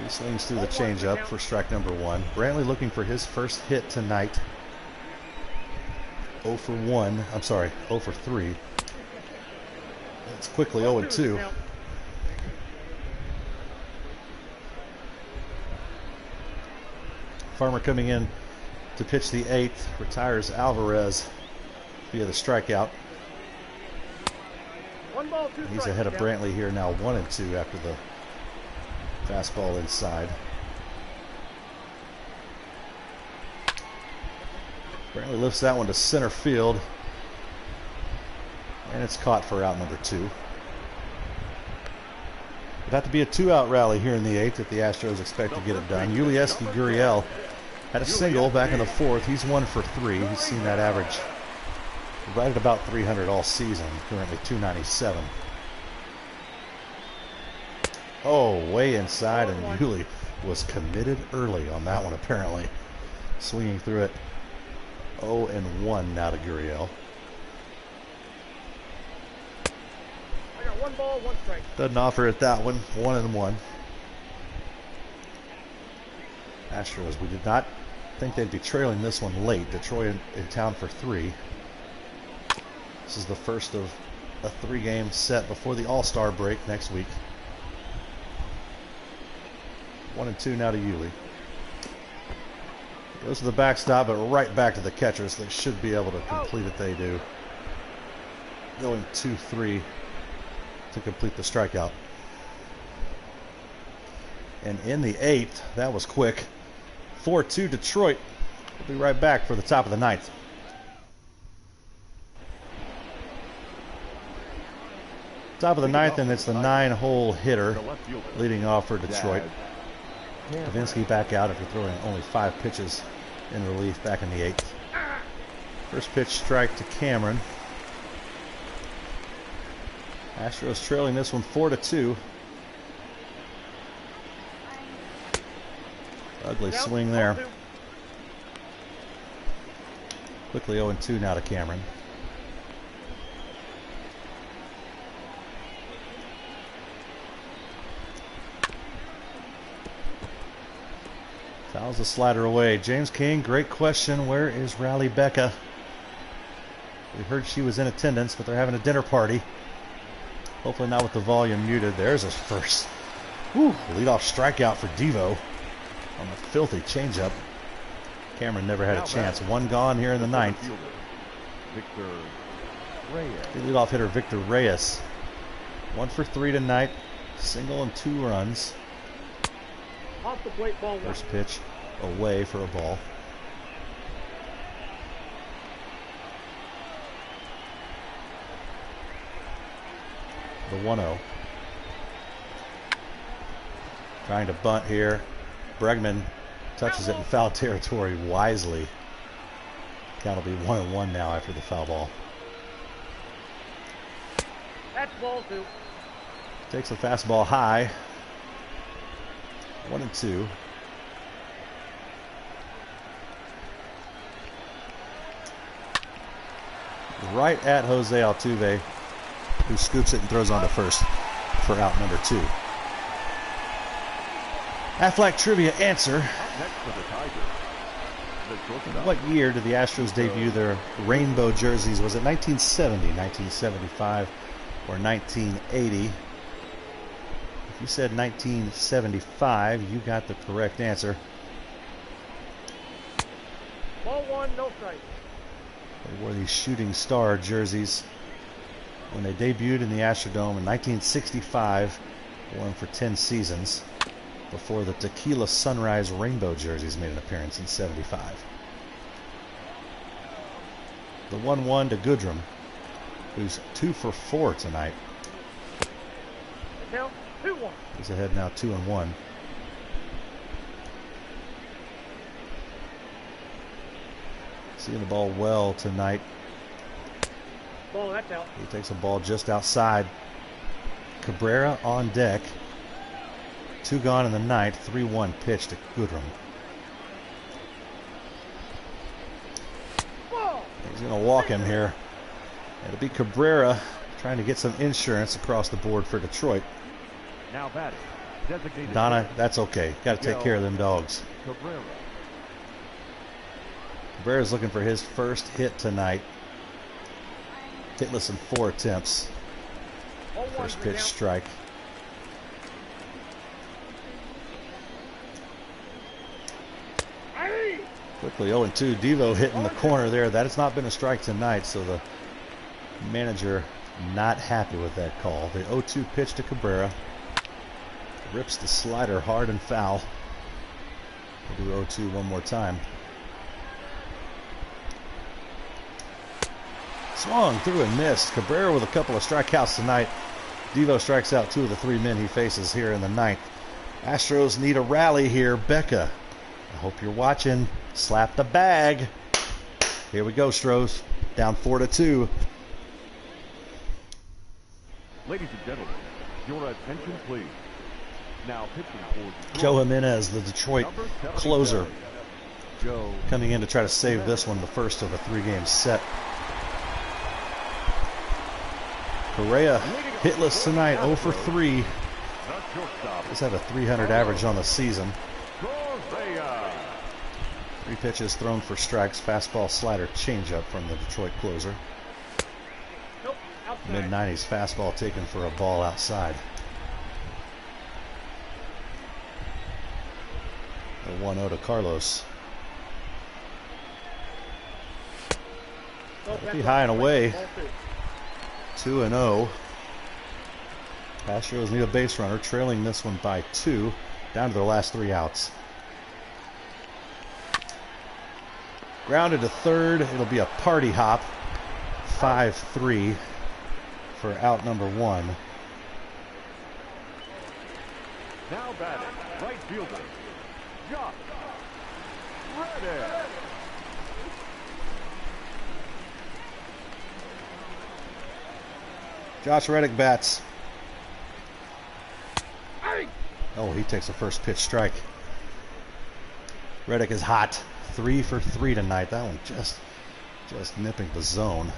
He swings through the changeup for strike number 1. Brantley looking for his first hit tonight. 0 for 1. I'm sorry, 0 for 3. It's quickly 0-2. Farmer coming in to pitch the 8th. Retires Alvarez via the strikeout. He's ahead of Brantley here now, 1-2 after the fastball inside. Brantley lifts that one to center field, and it's caught for out number 2. It'd have to be a 2-out rally here in the 8th if the Astros expect to get it done. Ulieski Gurriel had a single back in the 4th. He's 1 for 3. He's seen that average right at about 300 all season, currently 297. Oh, way inside, and Yuli was committed early on that one, apparently. Swinging through it. 0-1 now to Gurriel. I got 1 ball, 1 strike. Doesn't offer it that one. 1-1. Astros, we did not think they'd be trailing this one late. Detroit in town for 3. This is the first of a 3-game set before the All-Star break next week. 1-2 now to Yuli. Goes to the backstop, but right back to the catchers. They should be able to complete it. They do. Going 2-3 to complete the strikeout. And in the 8th, that was quick. 4-2 Detroit. We'll be right back for the top of the 9th. Top of the 9th, and it's the 9-hole hitter leading off for Detroit. Kavinsky back out after throwing only 5 pitches in relief back in the 8th. First pitch strike to Cameron. Astros trailing this one 4-2. Ugly swing there. Quickly 0-2 now to Cameron. Fouls the slider away. James King, great question. Where is Rally Becca? We heard she was in attendance, but they're having a dinner party. Hopefully not with the volume muted. There's his first. Leadoff strikeout for Devo on a filthy changeup. Cameron never had a chance. 1 gone here in the 9th. Victor Reyes. The leadoff hitter Victor Reyes. 1 for 3 tonight. Single and 2 runs. Off the plate, ball 1. First pitch away for a ball. The 1-0. Trying to bunt here. Bregman touches it in foul territory wisely. Count will be 1-1 now after the foul ball. That's ball 2. Takes the fastball high. 1-2. Right at Jose Altuve, who scoops it and throws on to first for out number 2. Aflac trivia answer. What year did the Astros debut their rainbow jerseys? Was it 1970, 1975, or 1980? If you said 1975, you got the correct answer. Ball 1, no strike. They wore these shooting star jerseys when they debuted in the Astrodome in 1965. Wore them for 10 seasons before the Tequila Sunrise Rainbow jerseys made an appearance in 75. The 1-1 to Goodrum, who's 2 for 4 tonight. Now, 2-1. He's ahead now 2-1. Seeing the ball well tonight. Ball, that's out. He takes a ball just outside. Cabrera on deck. 2 gone in the ninth. 3-1 pitch to Goodrum. Ball. He's going to walk him here. It'll be Cabrera trying to get some insurance across the board for Detroit. Now batting. Designated Donna, that's okay. Got to take care of them dogs. Cabrera. Cabrera's looking for his first hit tonight. Hitless in 4 attempts. First pitch strike. Quickly 0-2. Devo hitting the corner there. That has not been a strike tonight, so the manager not happy with that call. The 0-2 pitch to Cabrera. Rips the slider hard and foul. We'll do 0-2 one more time. Swung through and missed. Cabrera with a couple of strikeouts tonight. Devo strikes out 2 of the 3 men he faces here in the ninth. Astros need a rally here. Becca, I hope you're watching. Slap the bag. Here we go, Stros. Down 4-2. Ladies and gentlemen, your attention please. Now pitching for Joe Jimenez, the Detroit number 7 closer, Joe coming in to try to save this one, the first of a 3-game set. Correa hitless tonight, 0 for 3. the shortstop. He's had a 300 average on the season. Correa. 3 pitches thrown for strikes, fastball, slider, changeup from the Detroit closer. Nope, outside. Mid-90s fastball taken for a ball outside. The 1-0 to Carlos. Nope, That'd be that's high and out. away. Ball 2-0. Astros need a base runner, trailing this one by 2, down to their last 3 outs. Grounded to third. It'll be a party hop. 5-3 for out number 1. Now batting. Right fielder. Josh Reddick. Josh Reddick bats. Hey! Oh, he takes a first pitch strike. Reddick is hot. 3 for 3 tonight. That one just nipping the zone.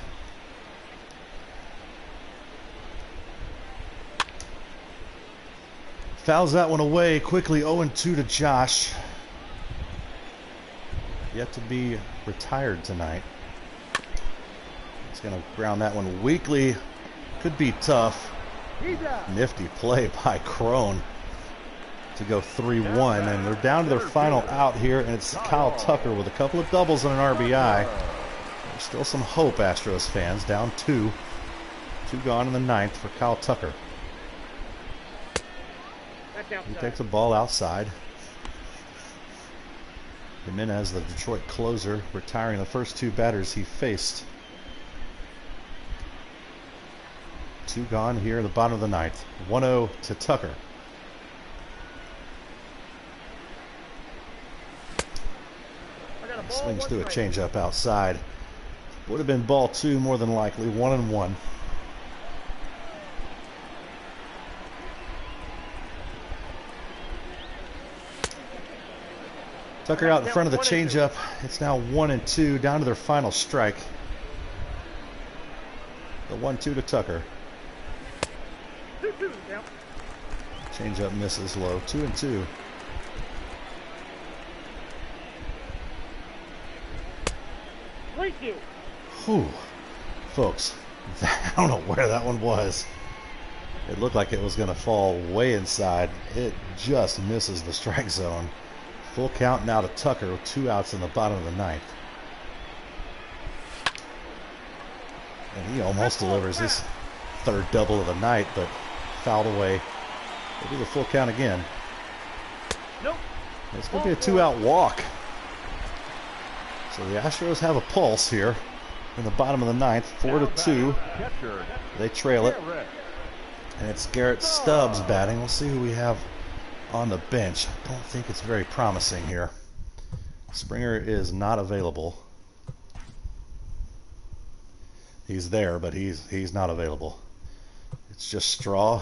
Fouls that one away quickly. 0-2 to Josh. Yet to be retired tonight. He's going to ground that one weakly. Could be tough. He's out. Nifty play by Crone to go 3-1, and they're down to their final out here, and it's Kyle Tucker with a couple of doubles and an RBI. There's still some hope, Astros fans. Down 2. 2 gone in the ninth for Kyle Tucker. That's He outside. takes a ball outside. Jimenez, the Detroit closer, retiring the first 2 batters he faced. 2 gone here in the bottom of the ninth. 1-0 to Tucker. I got a ball, Swings 1 through a strike. changeup outside. Would have been ball 2 more than likely. 1-1. Tucker out in front of the changeup. It's now 1-2, down to their final strike. The 1-2 to Tucker. 2-2 now. Changeup misses low. 2-2. Thank you. Whew. Folks, I don't know where that one was. It looked like it was going to fall way inside. It just misses the strike zone. Full count now to Tucker with 2 outs in the bottom of the ninth. And he almost delivers his third double of the night, but fouled away. They'll do the full count again. Nope. It's going to be a 2-out walk. So the Astros have a pulse here in the bottom of the ninth, 4-2. They trail it. And it's Garrett Stubbs batting. We'll see who we have on the bench. I don't think it's very promising here. Springer is not available. He's there, but he's not available. It's just Straw.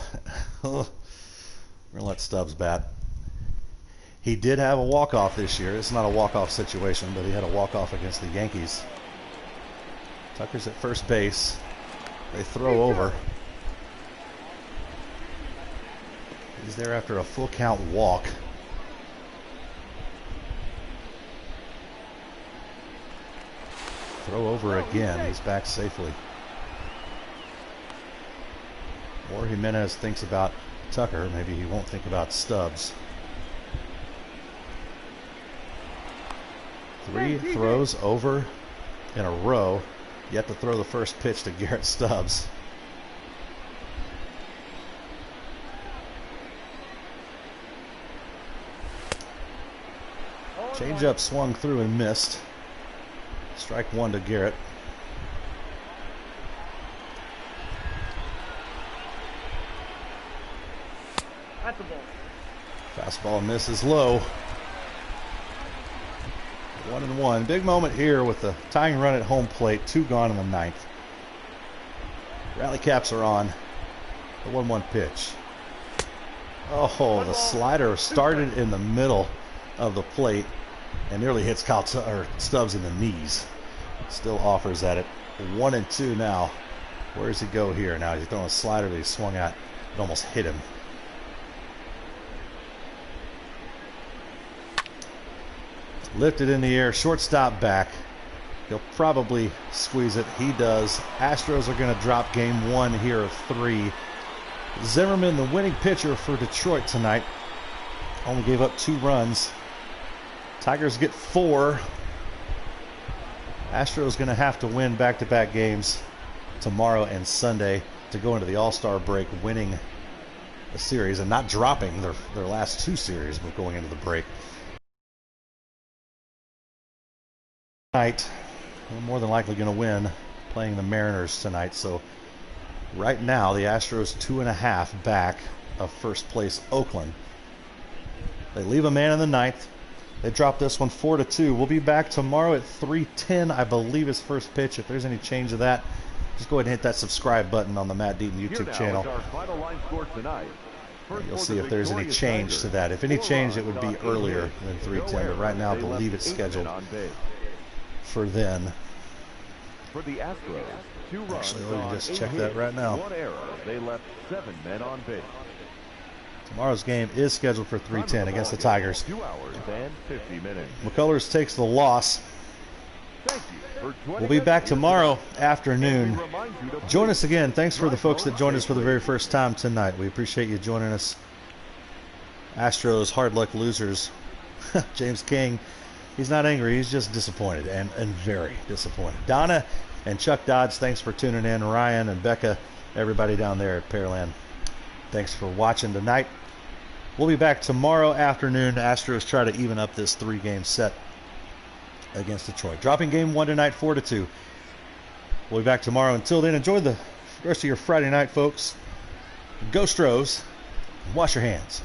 We're going to let Stubbs bat. He did have a walk-off this year. It's not a walk-off situation, but he had a walk-off against the Yankees. Tucker's at first base. They throw over. He's there after a full count walk. Throw over again. He's back safely. Or Jimenez thinks about Tucker. Maybe he won't think about Stubbs. 3 throws over in a row. Yet to throw the first pitch to Garrett Stubbs. Changeup swung through and missed. Strike 1 to Garrett. That's a ball. Fastball misses low. 1-1. Big moment here with the tying run at home plate. 2 gone in the ninth. Rally caps are on. The 1-1 pitch. Oh, the slider started in the middle of the plate and nearly hits Stubbs in the knees. Still offers at it. 1-2 now. Where does he go here? Now he's throwing a slider that he swung at. It almost hit him. Lifted in the air, shortstop back. He'll probably squeeze it. He does. Astros are going to drop game 1 here of 3. Zimmerman, the winning pitcher for Detroit tonight, only gave up 2 runs. Tigers get 4. Astros going to have to win back-to-back games tomorrow and Sunday to go into the All-Star break winning a series and not dropping their last 2 series but going into the break. Tonight, we're more than likely going to win playing the Mariners tonight. So right now the Astros 2.5 back of first place Oakland. They leave a man in the ninth. They drop this one 4-2. We'll be back tomorrow at 3:10, I believe, is first pitch. If there's any change of that, just go ahead and hit that subscribe button on the Matt Deaton YouTube channel. You'll see if there's any change to that. If any change, it would be earlier than 3:10. But right now, I believe it's scheduled for then. For the Astros, 2 runs. Actually, let me just check that right now. 1 error. They left 7 men on base. Tomorrow's game is scheduled for 3:10 against the Tigers. 2 hours and 50 minutes. McCullers takes the loss. We'll be back tomorrow afternoon. Join us again. Thanks for the folks that joined us for the very first time tonight. We appreciate you joining us. Astros hard luck losers. James King, he's not angry. He's just disappointed and very disappointed. Donna and Chuck Dodds, thanks for tuning in. Ryan and Becca, everybody down there at Pearland, thanks for watching tonight. We'll be back tomorrow afternoon. Astros try to even up this 3-game set against Detroit. Dropping game 1 tonight, 4-2. We'll be back tomorrow. Until then, enjoy the rest of your Friday night, folks. Go Stros. Wash your hands.